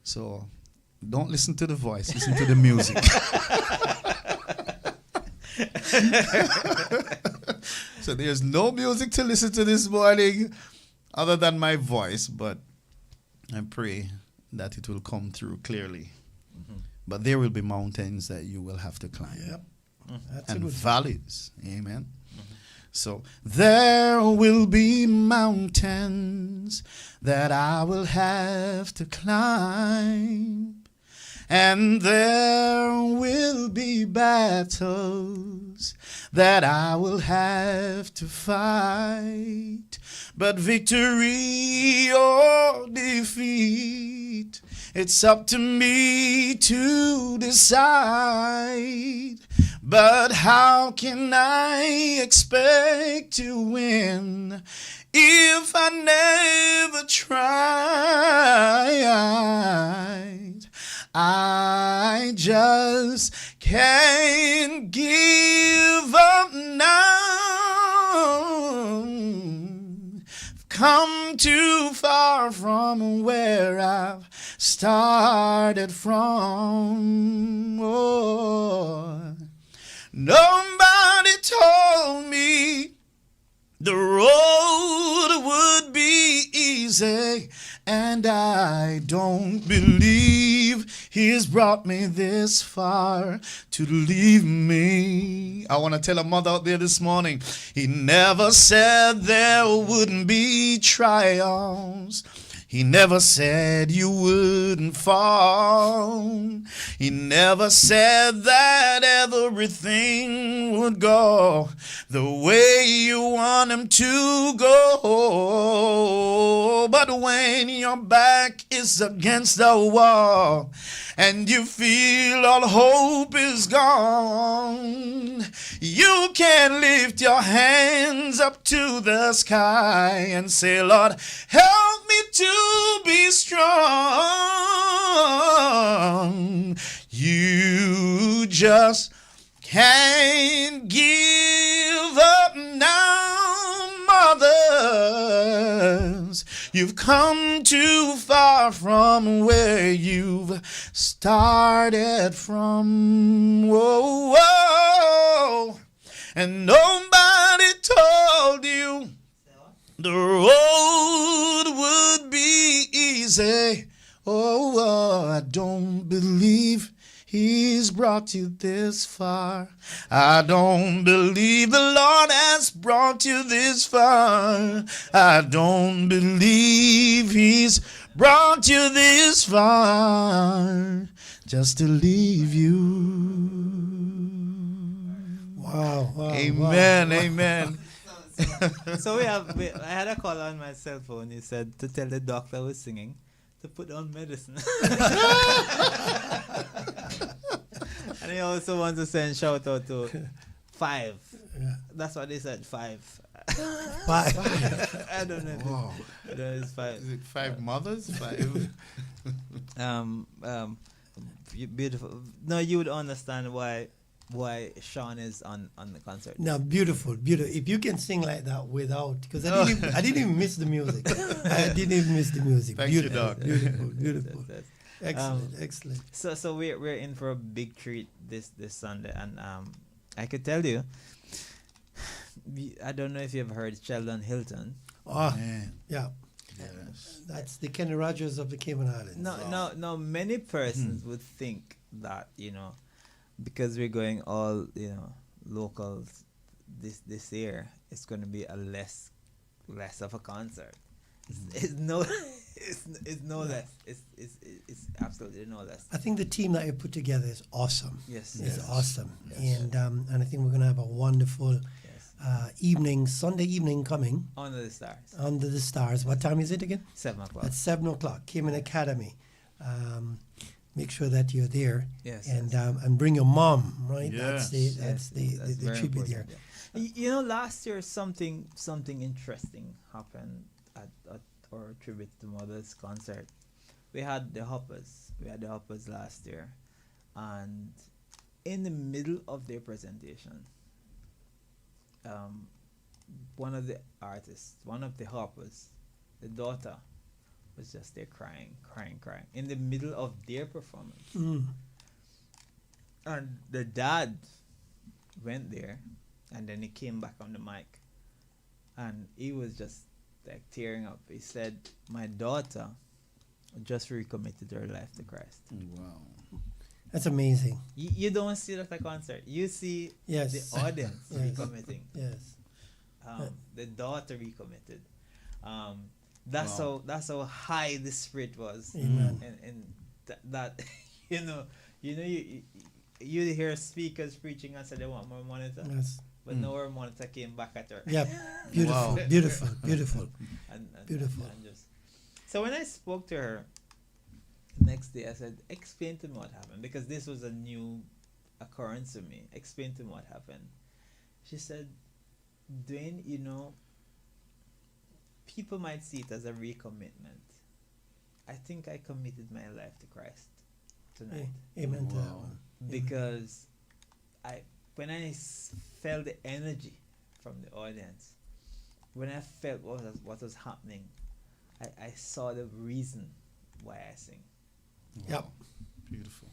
Speaker 2: So don't listen to the voice, listen to the music. So there's no music to listen to this morning other than my voice, but I pray that it will come through clearly. But there will be mountains that you will have to climb.
Speaker 1: Yep. That's a
Speaker 2: And
Speaker 1: good
Speaker 2: valleys. Amen. So there will be mountains that I will have to climb. And there will be battles that I will have to fight. But victory or defeat, it's up to me to decide. But how can I expect to win if I never tried? I just can't give up now. Come too far from where I've started from. Oh, nobody told me the road would be easy, and I don't believe He's brought me this far to leave me. I want to tell a mother out there this morning, He never said there wouldn't be trials. He never said you wouldn't fall. He never said that everything would go the way you want him to go. But when your back is against the wall and you feel all hope is gone, you can lift your hands up to the sky and say, Lord, help me to be strong. You just can't give up now, mothers. You've come too far from where you've started from. Whoa, whoa. And nobody told you the road would be easy. Oh, I don't believe He's brought you this far. I don't believe the Lord has brought you this far. I don't believe He's brought you this far just to leave you.
Speaker 1: Wow.
Speaker 2: Amen, amen.
Speaker 3: So I had a call on my cell phone. He said to tell the doctor who was singing to put on medicine. And he also wants to send shout out to 5.
Speaker 1: Yeah.
Speaker 3: That's what they said, 5.
Speaker 1: Bye.
Speaker 3: I don't know.
Speaker 2: Wow.
Speaker 3: I don't know, it's 5.
Speaker 2: Is it 5 mothers? 5?
Speaker 3: Beautiful. No, you would understand why Sean is on the concert.
Speaker 1: Now, beautiful. If you can sing like that without, because I didn't even miss the music. I didn't even miss the music.
Speaker 2: Thank you,
Speaker 1: Beautiful,
Speaker 2: Doc.
Speaker 1: beautiful.
Speaker 3: That's-
Speaker 1: Excellent.
Speaker 3: So we're in for a big treat this Sunday, and I could tell you, I don't know if you've heard Sheldon Hilton.
Speaker 1: Oh,
Speaker 2: Man.
Speaker 1: yeah.
Speaker 2: Yes.
Speaker 1: That's the Kenny Rogers of the Cayman Islands.
Speaker 3: No. Many persons would think that because we're going all locals this year, it's going to be a less of a concert. It's no less. It's absolutely no less.
Speaker 1: I think the team that you put together is awesome.
Speaker 3: Yes.
Speaker 1: It's
Speaker 3: Yes.
Speaker 1: awesome.
Speaker 3: Yes.
Speaker 1: And I think we're going to have a wonderful
Speaker 3: Yes.
Speaker 1: Sunday evening coming
Speaker 3: Under the stars.
Speaker 1: under the stars. What time is it again?
Speaker 3: 7:00.
Speaker 1: At 7 o'clock, Cayman Academy. Make sure that you're there.
Speaker 3: Yes.
Speaker 1: And bring your mom, right?
Speaker 2: Yes.
Speaker 1: That's the
Speaker 3: very
Speaker 1: tribute
Speaker 3: important,
Speaker 1: there.
Speaker 3: yeah. You know, last year something interesting happened at our Tribute to Mothers concert. We had the Hoppers. We had the Hoppers last year, and in the middle of their presentation, one of the artists, one of the Hoppers, the daughter, was just there crying in the middle of their performance.
Speaker 1: Mm.
Speaker 3: And the dad went there, and then he came back on the mic, and he was just like tearing up. He said, "My daughter just recommitted her life to Christ."
Speaker 2: Wow.
Speaker 1: That's amazing.
Speaker 3: You don't see that at a concert. You see
Speaker 1: Yes.
Speaker 3: the audience
Speaker 1: Yes.
Speaker 3: recommitting.
Speaker 1: Yes.
Speaker 3: The daughter recommitted. That's
Speaker 2: Wow.
Speaker 3: how high the spirit was.
Speaker 1: Amen.
Speaker 3: And that you hear speakers preaching and say they want more monitor,
Speaker 1: Yes.
Speaker 3: but no more monitor came back at her.
Speaker 1: Yep. Beautiful.
Speaker 2: Wow.
Speaker 1: Beautiful. Beautiful.
Speaker 3: and
Speaker 1: Beautiful.
Speaker 3: and just so when I spoke to her the next day, I said, "Explain to me what happened," because this was a new occurrence to me. Explain to me what happened. She said, "Dwayne, people might see it as a recommitment. I think I committed my life to Christ tonight
Speaker 1: Amen to that
Speaker 2: Wow.
Speaker 1: one.
Speaker 3: because when I felt the energy from the audience, when I felt what was happening, I saw the reason why I sing.
Speaker 1: Yep.
Speaker 2: Beautiful.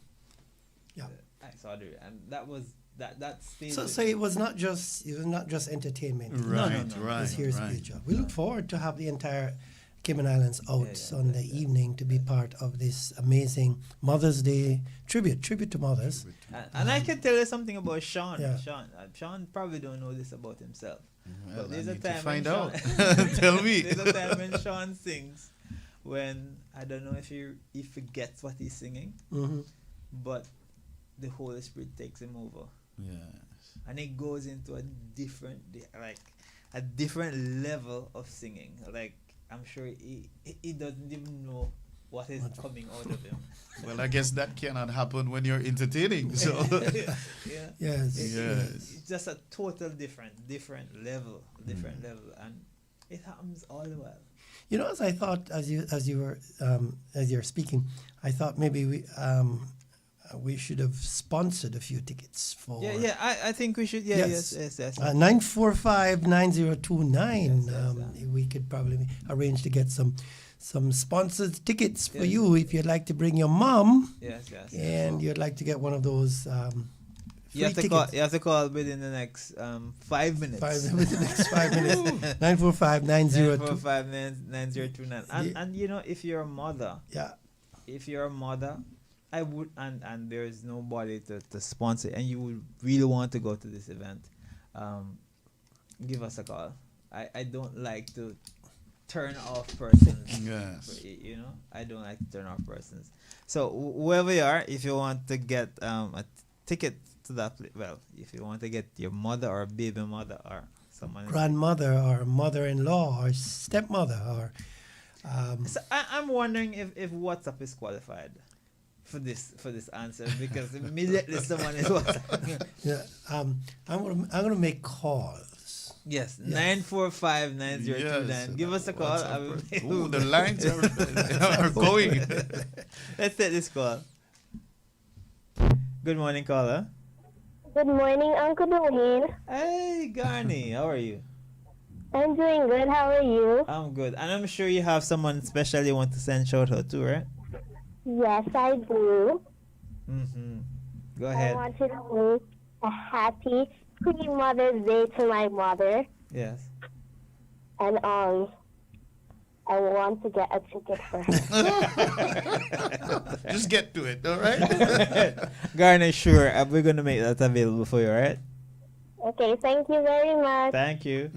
Speaker 1: Yep.
Speaker 3: I saw and that was that stayed.
Speaker 1: So,
Speaker 3: with
Speaker 1: so
Speaker 3: me.
Speaker 1: it was not just entertainment.
Speaker 2: Right,
Speaker 3: no.
Speaker 1: It was
Speaker 2: right,
Speaker 1: here
Speaker 2: right.
Speaker 1: spiritual. We look forward to have the entire Cayman Islands out
Speaker 3: Yeah,
Speaker 1: Sunday
Speaker 3: yeah.
Speaker 1: evening to be part of this amazing Mother's Day tribute to mothers.
Speaker 3: And I can tell you something about Sean.
Speaker 1: Yeah.
Speaker 3: Sean probably don't know this about himself.
Speaker 2: Well,
Speaker 3: But there's
Speaker 2: I
Speaker 3: a
Speaker 2: need to
Speaker 3: time
Speaker 2: find
Speaker 3: when
Speaker 2: out.
Speaker 3: Sean-
Speaker 2: Tell me.
Speaker 3: There's a time when Sean sings when I don't know if he forgets what he's singing,
Speaker 1: Hmm.
Speaker 3: but the Holy Spirit takes him over.
Speaker 2: Yes.
Speaker 3: And it goes into a different level of singing. Like I'm sure he doesn't even know what is coming out of him.
Speaker 2: Well, I guess that cannot happen when you're entertaining. So.
Speaker 3: Yeah.
Speaker 1: Yes.
Speaker 2: Yes.
Speaker 3: It's just a total different level, and it happens all the while.
Speaker 1: You know, as I thought, as you're speaking, I thought maybe we should have sponsored a few tickets for.
Speaker 3: I think we should.
Speaker 1: Yes.
Speaker 3: Yes.
Speaker 1: 945-9029.
Speaker 3: Yes.
Speaker 1: We could probably arrange to get some sponsored tickets for
Speaker 3: Yes.
Speaker 1: you if you'd like to bring your mom
Speaker 3: Yes.
Speaker 1: and you'd like to get one of those free
Speaker 3: You have to
Speaker 1: tickets.
Speaker 3: call. You have to call within the next 5 minutes.
Speaker 1: Within the next 5 minutes. 945-9029.
Speaker 3: 945-9029. And if you're a mother,
Speaker 1: Yeah.
Speaker 3: I would and there's nobody to sponsor and you would really want to go to this event, give us a call. I don't like to turn off persons.
Speaker 2: Yes.
Speaker 3: I don't like to turn off persons. So whoever you are, if you want to get a ticket to that if you want to get your mother or baby mother or someone
Speaker 1: Grandmother or mother-in-law or stepmother or
Speaker 3: So I'm wondering if WhatsApp is qualified for this answer because immediately someone is WhatsApp.
Speaker 1: yeah, I'm gonna make calls.
Speaker 3: Yes,
Speaker 1: Yes.
Speaker 3: 945-9029.
Speaker 2: Yes.
Speaker 3: Give us a call.
Speaker 2: Ooh, the lines are going.
Speaker 3: Let's take this call. Good morning, caller.
Speaker 5: Good morning, Uncle Dwayne.
Speaker 3: Hey, Garni, how are you?
Speaker 5: I'm doing good. How are you?
Speaker 3: I'm good, and I'm sure you have someone special you want to send shout out to, right?
Speaker 5: Yes, I do.
Speaker 3: Go
Speaker 5: I
Speaker 3: ahead.
Speaker 5: want to wish a happy pre-Mother's Day to my mother,
Speaker 3: Yes.
Speaker 5: and I want to get a ticket for her.
Speaker 2: Just get to it, all right?
Speaker 3: Garni, sure. We're gonna make that available for you, all right?
Speaker 5: Okay, thank you very much.
Speaker 3: Thank you.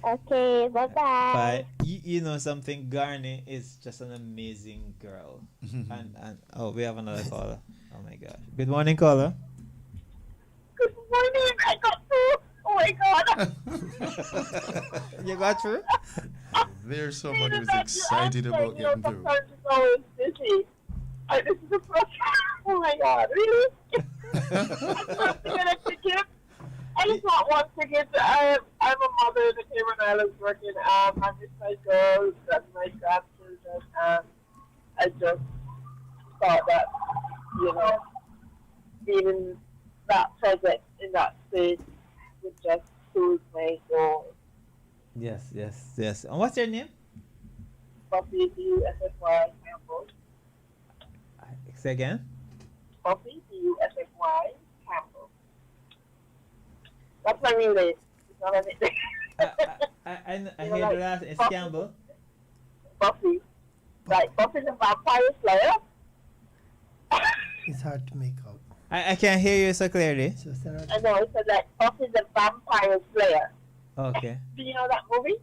Speaker 5: Okay, bye-bye.
Speaker 3: Bye. You know something? Garni is just an amazing girl. and we have another caller. Oh my gosh. Good morning, caller.
Speaker 5: Good morning. I got through. Oh my God.
Speaker 3: You got through?
Speaker 2: There's somebody who's excited about getting through.
Speaker 5: Sometimes it's always busy. This is the first. Oh my God, really? I'm supposed to get a ticket.
Speaker 6: I just want to get. I'm a mother in the Cayman Islands working. I miss my girls and my grandchildren, and I just thought that, being that present in that space would just soothe my soul.
Speaker 3: Yes, yes, yes. And what's your name?
Speaker 6: Buffy, B-U-S-F-Y, Campbell.
Speaker 3: Say again.
Speaker 6: Buffy, B-U-S-F-Y, Campbell. That's my real name. It's not a nickname.
Speaker 3: I
Speaker 6: You know,
Speaker 3: hear
Speaker 6: like,
Speaker 3: the last. It's
Speaker 6: Buffy.
Speaker 3: Campbell.
Speaker 6: Buffy. Like, Buffy's a vampire slayer.
Speaker 1: It's hard to make out.
Speaker 3: I can't hear you so clearly.
Speaker 1: So Sarah,
Speaker 6: I know, it said like Buffy's a vampire slayer.
Speaker 3: Okay.
Speaker 6: Do you know that movie?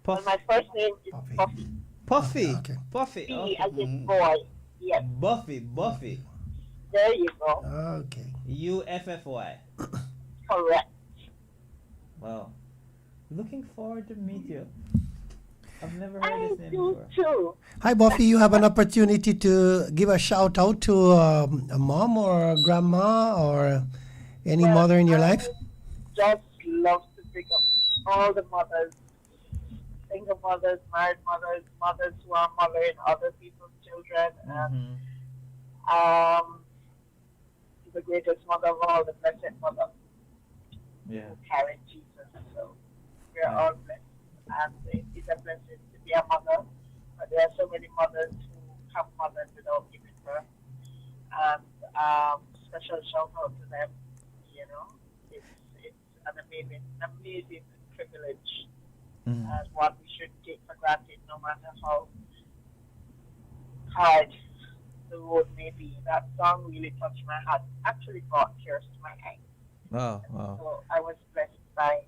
Speaker 3: Puff,
Speaker 6: Well, my first name is
Speaker 1: Buffy.
Speaker 6: Buffy.
Speaker 3: Puffy.
Speaker 1: Okay.
Speaker 3: Puffy.
Speaker 6: B
Speaker 3: Okay.
Speaker 6: as in boy. Yes,
Speaker 3: Buffy. Buffy.
Speaker 6: there you go.
Speaker 1: okay.
Speaker 3: UFFY.
Speaker 6: Correct.
Speaker 3: Wow. Looking forward to meet you. I've never
Speaker 6: I
Speaker 3: heard this name
Speaker 6: do
Speaker 3: before.
Speaker 6: too.
Speaker 1: Hi, Buffy. You have an opportunity to give a shout out to a mom or a grandma or any
Speaker 6: Well,
Speaker 1: mother in your
Speaker 6: I
Speaker 1: life.
Speaker 6: just love to pick up all the mothers, single mothers, married mothers, mothers who are mothering other people's children, and
Speaker 3: Mhm.
Speaker 6: the greatest mother of all, the blessed mother
Speaker 3: Yeah.
Speaker 6: who carried Jesus. So we're all blessed, and it's a blessing to be a mother. But there are so many mothers who have mothered without giving birth, and special shout out to them. It's an amazing privilege,
Speaker 3: Mhm.
Speaker 6: and one we shouldn't take for granted, no matter how hard the road may be. That song really touched my heart. Actually brought tears to my eyes.
Speaker 3: Wow. Wow.
Speaker 6: So I was blessed by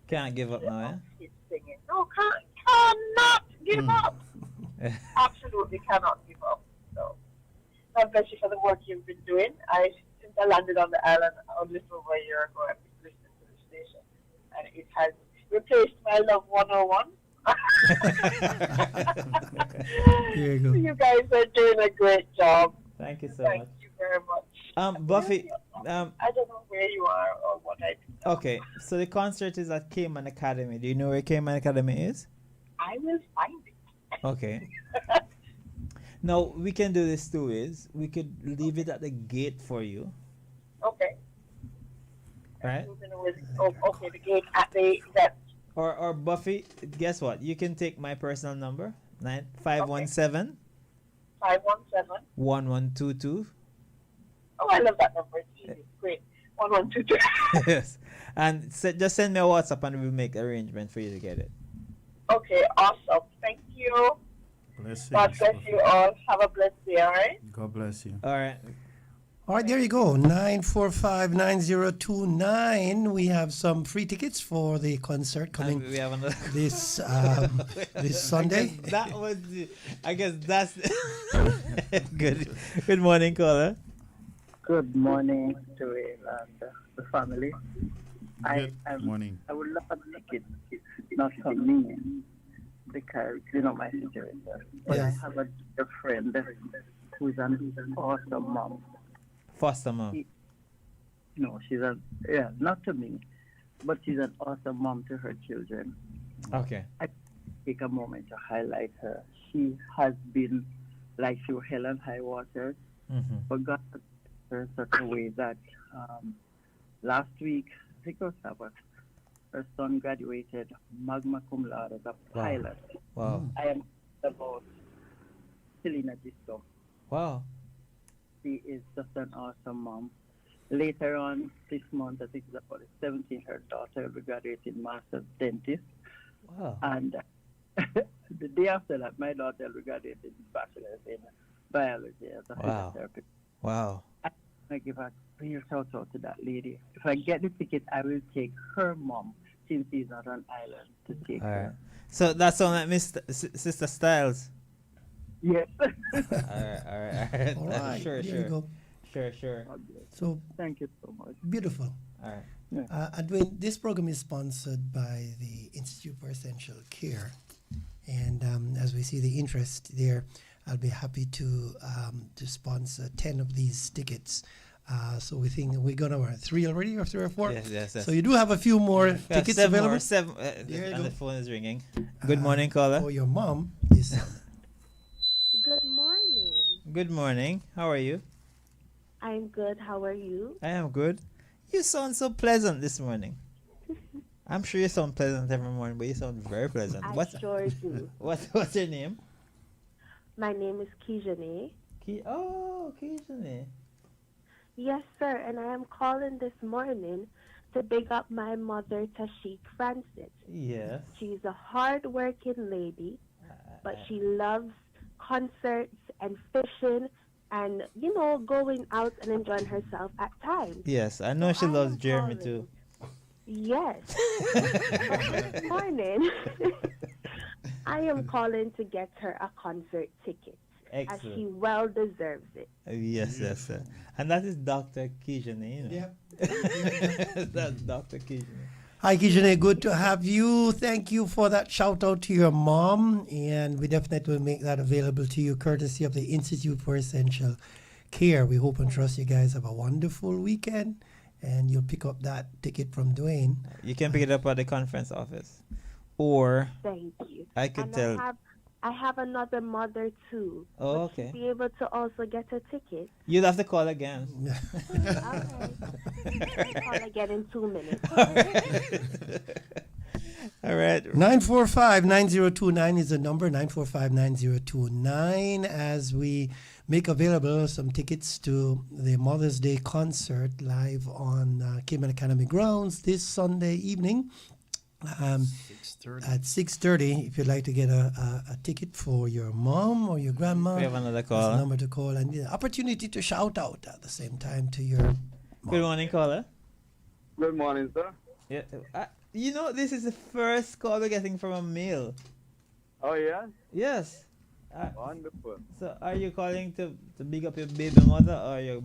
Speaker 3: Can't give up now,
Speaker 6: his singing. No, cannot give
Speaker 2: Mm.
Speaker 6: up. Absolutely cannot give up. So God bless you for the work you've been doing. Since I landed on the island a little over a year ago, I've been listening to the station, and it has replaced my Love 101.
Speaker 1: Here you go.
Speaker 6: You guys are doing a great job.
Speaker 3: Thank you so
Speaker 6: Thank
Speaker 3: much.
Speaker 6: you very much.
Speaker 3: Buffy.
Speaker 6: I don't know where you are or what I do.
Speaker 3: Okay. So the concert is at Cayman Academy. Do you know where Cayman Academy is?
Speaker 6: I will find it.
Speaker 3: Okay. Now we can do this two ways. We could leave it at the gate for you,
Speaker 6: Okay.
Speaker 3: right?
Speaker 6: Moving with, okay, the gate at the that.
Speaker 3: Or Buffy, guess what? You can take my personal number 517
Speaker 6: 517.
Speaker 3: 1122.
Speaker 6: Oh, I love that number. It's easy. Great. 1122.
Speaker 3: Yes. And just send me a WhatsApp and we'll make arrangement for you to get it.
Speaker 6: Okay, awesome. Thank you.
Speaker 2: Blessings.
Speaker 6: God bless you all. Have a blessed day, all right?
Speaker 2: God bless you.
Speaker 3: All right.
Speaker 1: All right, there you go. 9459029. We have some free tickets for the concert
Speaker 3: And
Speaker 1: coming
Speaker 3: we have another.
Speaker 1: this Sunday.
Speaker 3: I guess that's good. Good morning, caller.
Speaker 7: Good morning to you and the family.
Speaker 2: Good morning.
Speaker 7: I would love to take it, not for me, because you know my situation. But
Speaker 1: Yes.
Speaker 7: I have a friend who's an awesome mom.
Speaker 3: Foster mom.
Speaker 7: No, not to me, but she's an awesome mom to her children.
Speaker 3: Okay.
Speaker 7: Take a moment to highlight her. She has been like through hell and high water,
Speaker 3: Mm-hmm.
Speaker 7: but God has her in such a way that last week, I think it was Sabbath, her son graduated magna cum laude as a pilot.
Speaker 3: Wow.
Speaker 7: I am about Selena Disco.
Speaker 3: Wow.
Speaker 7: She is just an awesome mom. Later on this month, I think it's about the 17th, her daughter will be graduating master's dentist.
Speaker 3: Wow.
Speaker 7: And the day after that, my daughter will be graduating bachelor's in biology as a
Speaker 3: Wow.
Speaker 7: physiotherapist.
Speaker 3: Wow.
Speaker 7: I give a real shout out to that lady. If I get the ticket, I will take her mom since she's not on island to take
Speaker 3: All
Speaker 7: her.
Speaker 3: right. So that sounds like Sister Styles.
Speaker 7: Yes.
Speaker 3: All right.
Speaker 1: All right,
Speaker 3: Sure.
Speaker 1: there you go.
Speaker 3: Sure.
Speaker 7: God bless.
Speaker 1: So
Speaker 7: Thank you so much.
Speaker 1: beautiful.
Speaker 3: All right.
Speaker 1: Edwin, this program is sponsored by the Institute for Essential Care. And as we see the interest there, I'll be happy to sponsor 10 of these tickets So we think we're gonna wear 3 already, or 3 or 4.
Speaker 3: Yes.
Speaker 1: So you do have a few more
Speaker 3: Yeah,
Speaker 1: tickets
Speaker 3: 7
Speaker 1: available
Speaker 3: more, 7.
Speaker 1: There you
Speaker 3: And
Speaker 1: go.
Speaker 3: the phone is ringing. Good morning, caller.
Speaker 1: for your mom. This
Speaker 5: Good morning.
Speaker 3: Good morning. How are you?
Speaker 5: I'm good. How are you?
Speaker 3: I am good. You sound so pleasant this morning. I'm sure you sound pleasant every morning, but you sound very pleasant.
Speaker 5: I sure do.
Speaker 3: What's your name?
Speaker 5: My name is Kijane.
Speaker 3: Occasionally.
Speaker 5: Yes, sir. And I am calling this morning to big up my mother, Tashik Francis.
Speaker 3: Yes.
Speaker 5: She's a hard-working lady, but she loves concerts and fishing and, going out and enjoying herself at times.
Speaker 3: Yes, I know she
Speaker 5: I
Speaker 3: loves
Speaker 5: am
Speaker 3: Jeremy
Speaker 5: calling.
Speaker 3: too.
Speaker 5: Yes. But this morning, I am calling to get her a concert ticket, as she
Speaker 3: Excellent.
Speaker 5: well deserves it.
Speaker 3: Yes, sir. And that is Dr. Kijane, you know.
Speaker 1: Yeah.
Speaker 3: That's Dr. Kijane.
Speaker 1: Hi, Kijane. Good to have you. Thank you for that shout out to your mom. And we definitely will make that available to you, courtesy of the Institute for Essential Care. We hope and trust you guys have a wonderful weekend. And you'll pick up that ticket from Dwayne.
Speaker 3: You can pick it up at the conference office. Or
Speaker 5: Thank you.
Speaker 3: I could
Speaker 5: And
Speaker 3: tell.
Speaker 5: I have another mother too.
Speaker 3: Oh,
Speaker 5: Would
Speaker 3: okay.
Speaker 5: she be able to also get a ticket?
Speaker 3: You'll have to call again.
Speaker 5: All right. I'll call again in 2 minutes.
Speaker 3: All right.
Speaker 1: 945-9029 is the number, 945-9029, as we make available some tickets to the Mother's Day concert live on Cayman Academy grounds this Sunday evening
Speaker 2: 6:30.
Speaker 1: at 6:30. If you'd like to get a ticket for your mom or your grandma,
Speaker 3: We have another
Speaker 1: that's the
Speaker 3: caller.
Speaker 1: number to call, and the opportunity to shout out at the same time to your
Speaker 3: Good morning, caller.
Speaker 8: Good morning, sir.
Speaker 3: Yeah. This is the first call we're getting from a male.
Speaker 8: Oh, yeah?
Speaker 3: Yes.
Speaker 8: Wonderful.
Speaker 3: So are you calling to big up your baby mother or your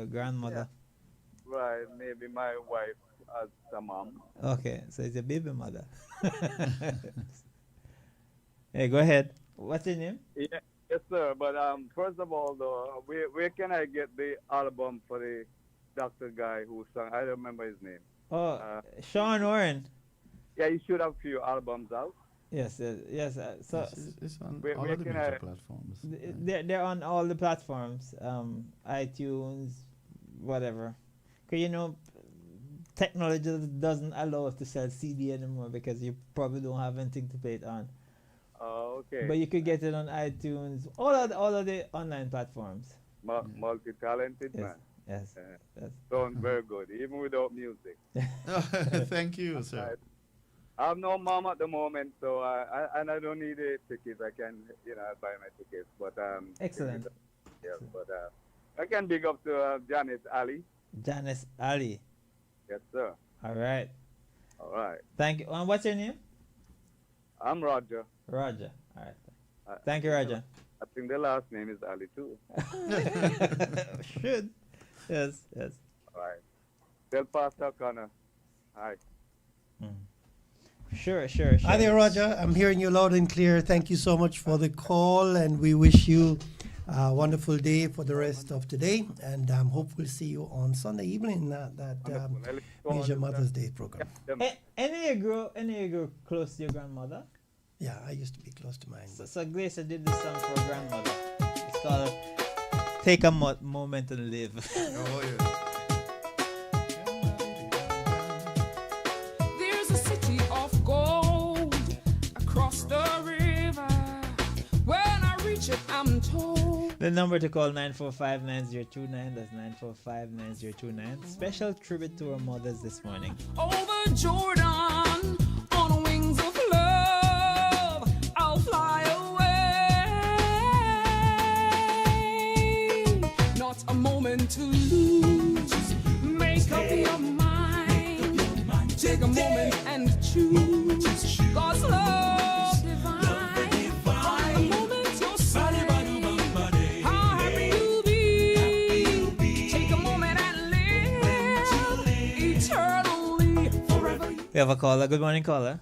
Speaker 3: grandmother?
Speaker 8: Right, maybe my wife as a mom.
Speaker 3: Okay, so it's your baby mother. Hey, go ahead. What's your name?
Speaker 8: Yeah, yes, sir. But first of all, though, where can I get the album for the doctor guy who sang? I don't remember his name.
Speaker 3: Oh, Sean Warren.
Speaker 8: Yeah, you should have a few albums out.
Speaker 3: Yes. So
Speaker 2: It's on
Speaker 8: Where-
Speaker 2: all
Speaker 8: where
Speaker 2: of the
Speaker 8: can
Speaker 2: major
Speaker 8: I-
Speaker 2: platforms.
Speaker 3: they're on all the platforms, iTunes, whatever. 'Cause technology doesn't allow us to sell CD anymore because you probably don't have anything to play it on.
Speaker 8: Oh, okay.
Speaker 3: But you could get it on iTunes, all of the online platforms.
Speaker 8: Multi-talented
Speaker 3: Yes.
Speaker 8: man.
Speaker 3: Yes. Yes.
Speaker 8: Sounds very good, even without music.
Speaker 2: Thank you, sir.
Speaker 8: Right. I have no mom at the moment, so I don't need a ticket. I can, buy my tickets. But
Speaker 3: Excellent.
Speaker 8: Yeah, but I can big up to Janice Ali.
Speaker 3: Janice Ali.
Speaker 8: Yes, sir.
Speaker 3: All right.
Speaker 8: All right.
Speaker 3: Thank you. And what's your name?
Speaker 8: I'm Roger.
Speaker 3: Roger. All right.
Speaker 8: I-
Speaker 3: Thank you, Roger.
Speaker 8: I think the last name is Ali too.
Speaker 3: Should. Yes.
Speaker 8: All right. Tell Pastor Connor. Hi.
Speaker 3: Sure.
Speaker 1: Hi there, Roger. I'm hearing you loud and clear. Thank you so much for the call, and we wish you a wonderful day for the rest of today. And hope we'll see you on Sunday evening at that
Speaker 8: Wonderful. I look forward
Speaker 1: major
Speaker 8: to
Speaker 1: Mother's Day program.
Speaker 8: that.
Speaker 3: Any of you grow close to your grandmother?
Speaker 1: Yeah, I used to be close to mine.
Speaker 3: So Glacier did this song for her grandmother. It's called "Take a Moment to Live."
Speaker 2: Oh, yeah.
Speaker 4: There's a city of gold across the river. When I reach it, I'm told.
Speaker 3: The number to call 945-9029. That's 945-9029. Special tribute to our mothers this morning.
Speaker 4: Over Jordan, on wings of love, I'll fly away. Not a moment to lose. Make up your mind. Take a moment and choose. God's love divine. From the moment you're saved, how happy you'll be. Take a moment and live eternally forever.
Speaker 3: We have a caller. Good morning, caller.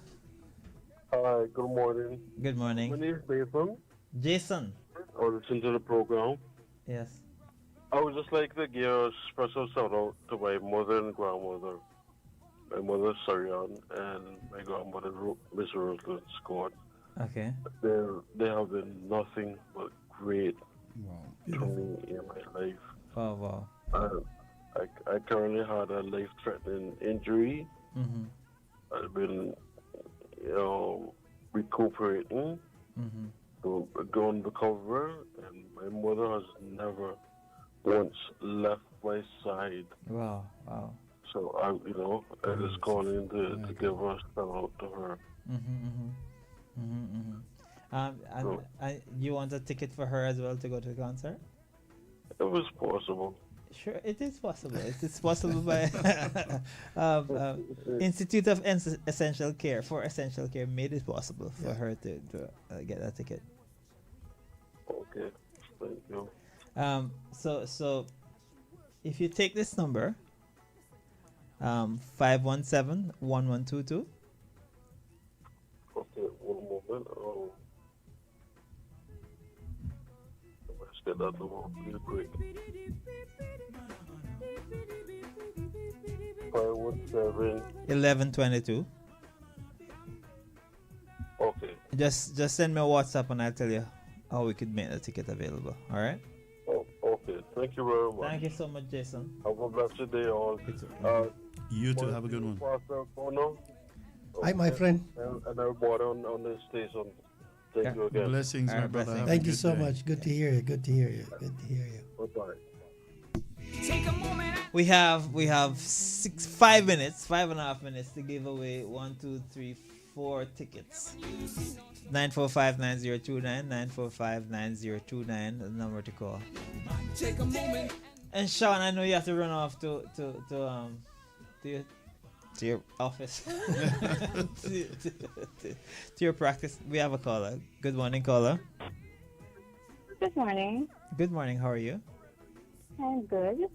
Speaker 9: Hi, good morning.
Speaker 3: Good
Speaker 9: My
Speaker 3: morning.
Speaker 9: name is Jason.
Speaker 3: Jason.
Speaker 9: I was listening to the program.
Speaker 3: Yes.
Speaker 9: I would just like to give a special shout out to my mother and grandmother. My mother, Sarian, and my grandmother, Miss Rosalind Scott.
Speaker 3: Okay.
Speaker 9: They have been nothing but great to me in my life.
Speaker 3: Wow, wow.
Speaker 9: I currently had a life-threatening injury.
Speaker 3: Mm-hmm.
Speaker 9: I've been, recuperating, to go on recovery, and my mother has never once left my side.
Speaker 3: Wow, wow.
Speaker 9: So I just calling to give a shout out to her.
Speaker 3: And you want a ticket for her as well to go to the concert?
Speaker 9: It was possible.
Speaker 3: Sure, it is possible. It is possible by Institute of Essential Care for Essential Care made it possible for her to get that ticket.
Speaker 9: Okay, thank you.
Speaker 3: So if you take this number, 517-1122.
Speaker 9: Okay, one moment. Let's get that number real quick. 517.
Speaker 3: 1122.
Speaker 9: Okay.
Speaker 3: Just send me a WhatsApp and I'll tell you how we could make the ticket available. All right.
Speaker 9: Oh, okay. Thank you very much.
Speaker 3: Thank you so much, Jason.
Speaker 9: Have a blessed day, all.
Speaker 2: You too. Have a good one.
Speaker 9: Pastor Kono.
Speaker 1: Hi, my friend.
Speaker 9: And everybody on the station. Thank you again.
Speaker 2: Blessings,
Speaker 3: All
Speaker 2: my
Speaker 3: right,
Speaker 2: brother.
Speaker 3: blessings.
Speaker 2: Have a
Speaker 1: Thank you
Speaker 2: good
Speaker 1: so
Speaker 2: day.
Speaker 1: much. Good to hear you. Good to hear you. Good to hear you.
Speaker 9: Bye-bye.
Speaker 3: We have 5 minutes, 5.5 minutes to give away 1, 2, 3, 4 tickets. 945-9029, 945-9029, the number to call. And Sean, I know you have to run off to your office, to your practice. We have a caller. Good morning, caller.
Speaker 10: Good morning.
Speaker 3: Good morning. How are you?
Speaker 10: I'm good.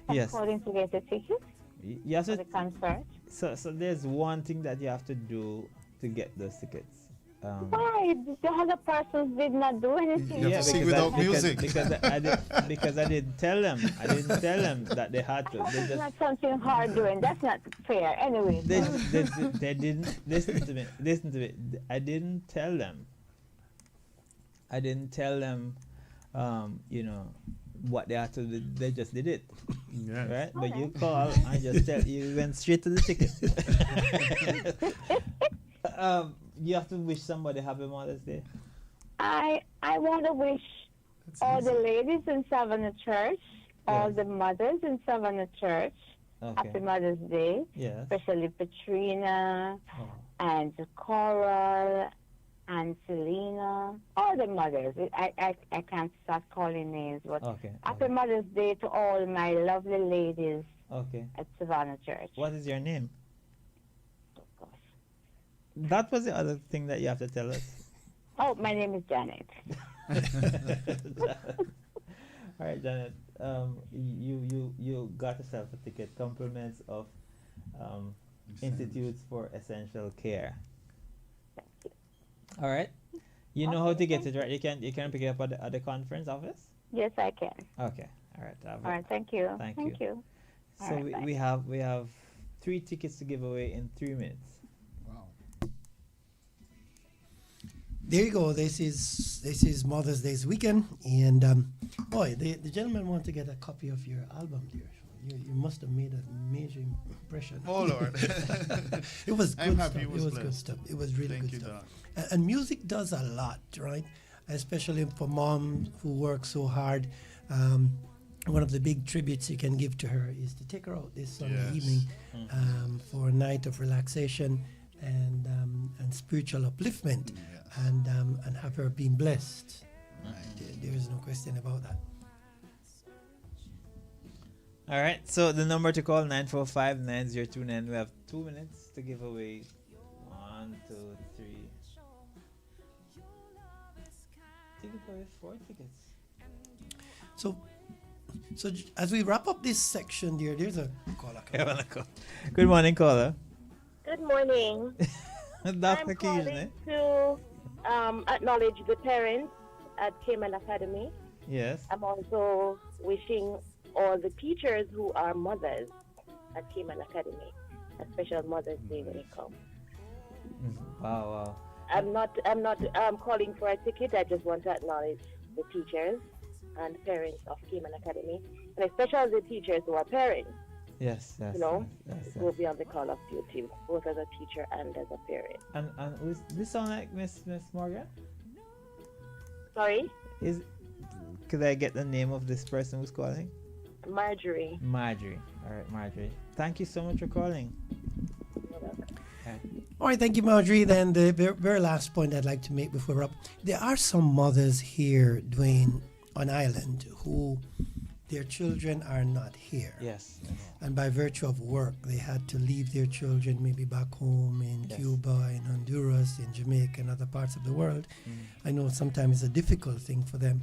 Speaker 10: I'm
Speaker 3: Yes.
Speaker 10: calling to get a ticket
Speaker 3: You have
Speaker 10: for
Speaker 3: to.
Speaker 10: the concert.
Speaker 3: So there's one thing that you have to do to get those tickets.
Speaker 10: Why? The other persons did not do anything.
Speaker 2: You have to sing without music.
Speaker 3: Because I didn't tell them. I didn't tell them that they had to. They
Speaker 10: That's
Speaker 3: just
Speaker 10: not something hard doing. That's not fair. Anyway.
Speaker 3: they didn't listen to me. Listen to me. I didn't tell them. What they had to do. They just did it.
Speaker 2: Yeah.
Speaker 3: Right? But you call and just tell you went straight to the ticket. You have to wish somebody happy Mother's Day.
Speaker 10: I want to wish all the ladies in Savannah Church, all the mothers in Savannah Church, Happy Mother's Day.
Speaker 3: Yes.
Speaker 10: Especially Patrina and Coral and Selena, all the mothers. I can't start calling names, but Happy Mother's Day to all my lovely ladies at Savannah Church.
Speaker 3: What is your name? That was the other thing that you have to tell us.
Speaker 10: Oh, my name is Janet.
Speaker 3: All right, Janet. You got yourself a ticket. Compliments of Institutes for Essential Care. All right. You know how to get it, right? You can pick it up at the conference office.
Speaker 10: Yes, I can.
Speaker 3: Okay. All right.
Speaker 10: All right. Thank you.
Speaker 3: Thank
Speaker 10: you.
Speaker 3: So
Speaker 10: All right,
Speaker 3: we have 3 tickets to give away in 3 minutes.
Speaker 1: There you go. This is Mother's Day's weekend, and boy, the gentleman want to get a copy of your album, dear. You must have made a major impression.
Speaker 2: Oh Lord,
Speaker 1: it was good
Speaker 2: I'm
Speaker 1: stuff.
Speaker 2: happy.
Speaker 1: It was good
Speaker 2: blessed.
Speaker 1: stuff. It was really
Speaker 2: Thank
Speaker 1: good
Speaker 2: you,
Speaker 1: stuff.
Speaker 2: Doc.
Speaker 1: And music does a lot, right? Especially for mom who works so hard. One of the big tributes you can give to her is to take her out this Sunday evening for a night of relaxation and spiritual upliftment, and have her being blessed. There is no question about that.
Speaker 3: All right. So the number to call 945-9029. We have 2 minutes to give away 1, 2, 3. Give away 4 tickets.
Speaker 1: So as we wrap up this section, dear, there's a caller.
Speaker 3: Good morning, caller.
Speaker 11: Good morning.
Speaker 3: That's
Speaker 11: I'm
Speaker 3: occasion,
Speaker 11: calling to acknowledge the parents at Cayman Academy.
Speaker 3: Yes.
Speaker 11: I'm also wishing all the teachers who are mothers at Cayman Academy a special Mother's Day when it comes.
Speaker 3: Wow.
Speaker 11: I'm not calling for a ticket. I just want to acknowledge the teachers and parents of Cayman Academy, and especially the teachers who are parents.
Speaker 3: Yes.
Speaker 11: Yes. Will be on the Call of Duty, both as a teacher and as a parent.
Speaker 3: And this sound like Miss Morgan?
Speaker 11: Sorry?
Speaker 3: Could I get the name of this person who's calling?
Speaker 11: Marjorie.
Speaker 3: All right, Marjorie. Thank you so much for calling.
Speaker 1: All right, thank you, Marjorie. Then the very last point I'd like to make before we're up. There are some mothers here, Dwayne, on island who their children are not here.
Speaker 3: Yes.
Speaker 1: And by virtue of work, they had to leave their children maybe back home in Cuba, in Honduras, in Jamaica, and other parts of the world. I know sometimes it's a difficult thing for them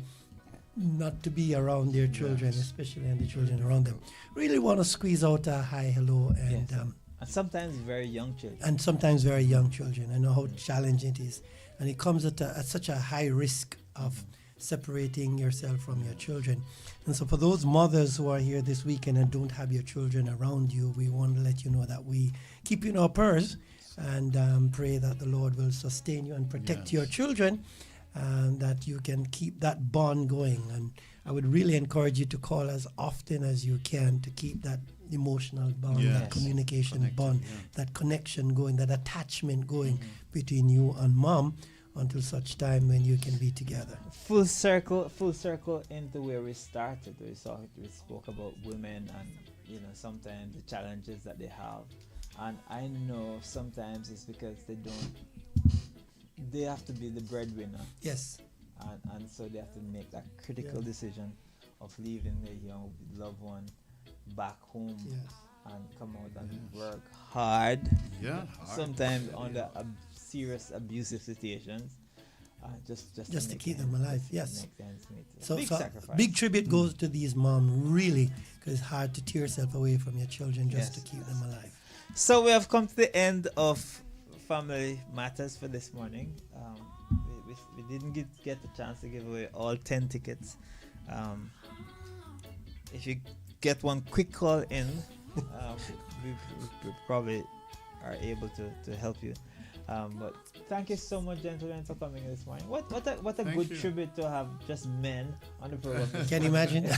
Speaker 1: not to be around their children, especially and the children around them. Really want to squeeze out a hi, hello, and
Speaker 3: and sometimes very young children.
Speaker 1: And sometimes very young children. I know how challenging it is, and it comes at such a high risk of separating yourself from your children. And so for those mothers who are here this weekend and don't have your children around you, we want to let you know that we keep you in our prayers and pray that the Lord will sustain you and protect your children, and that you can keep that bond going. And I would really encourage you to call as often as you can to keep that emotional bond, that communication bond, that connection going, that attachment going between you and mom, until such time when you can be together.
Speaker 3: Full circle into where we started. We spoke about women and sometimes the challenges that they have, and I know sometimes it's because they have to be the breadwinner.
Speaker 1: Yes.
Speaker 3: And so they have to make that critical decision of leaving their young loved one back home and come out and work hard. Sometimes under serious abusive situations, just to
Speaker 1: keep them alive. Yes. So
Speaker 3: big sacrifice.
Speaker 1: Big tribute goes to these moms, really, because it's hard to tear yourself away from your children just to keep them alive.
Speaker 3: So we have come to the end of Family Matters for this morning. We didn't get the chance to give away all 10 tickets. If you get one quick call in, we probably are able to help you. But thank you so much, gentlemen, for coming in this morning. What a good tribute to have just men on the program.
Speaker 1: Can you imagine?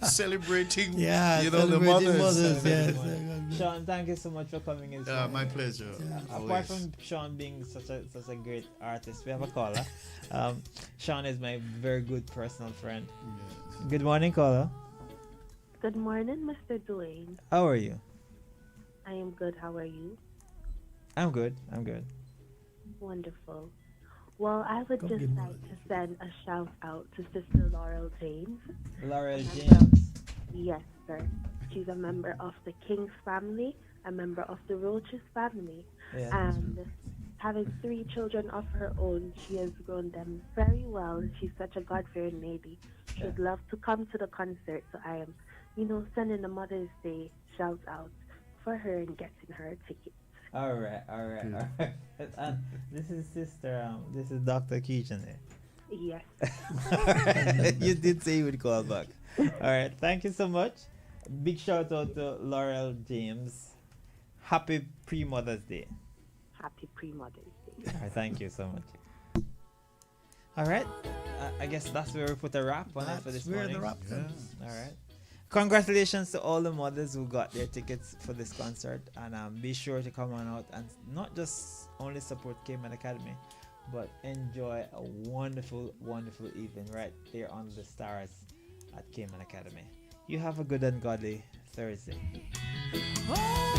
Speaker 2: Celebrating,
Speaker 1: the mothers. Yes.
Speaker 3: Sean, thank you so much for coming in this morning.
Speaker 2: My pleasure.
Speaker 3: Apart from Sean being such a great artist, we have a caller. Sean is my very good personal friend. Good morning, caller.
Speaker 5: Good morning, Mr. Dwayne.
Speaker 3: How are you?
Speaker 5: I am good. How are you?
Speaker 3: I'm good.
Speaker 5: Wonderful. Well, I would just like to send a shout out to Sister Laurel James.
Speaker 3: Laurel James?
Speaker 5: Yes, sir. She's a member of the King's family, a member of the Roaches family, and having 3 children of her own, she has grown them very well. She's such a God-fearing lady. She would love to come to the concert, so I am, sending a Mother's Day shout out for her and getting her a ticket.
Speaker 3: All right. This is Sister. This is Dr. Keegan.
Speaker 5: Yes.
Speaker 3: You did say you would call back. All right. Thank you so much. Big shout out to Laurel James. Happy pre-Mother's Day.
Speaker 5: Happy pre-Mother's Day.
Speaker 3: All right, thank you so much. All right. I guess that's where we put a wrap on it for this morning.
Speaker 1: The wrap comes.
Speaker 3: All right. Congratulations to all the mothers who got their tickets for this concert, and be sure to come on out and not just only support Cayman Academy, but enjoy a wonderful, wonderful evening right there on the stars at Cayman Academy. You have a good and godly Thursday.
Speaker 4: Oh.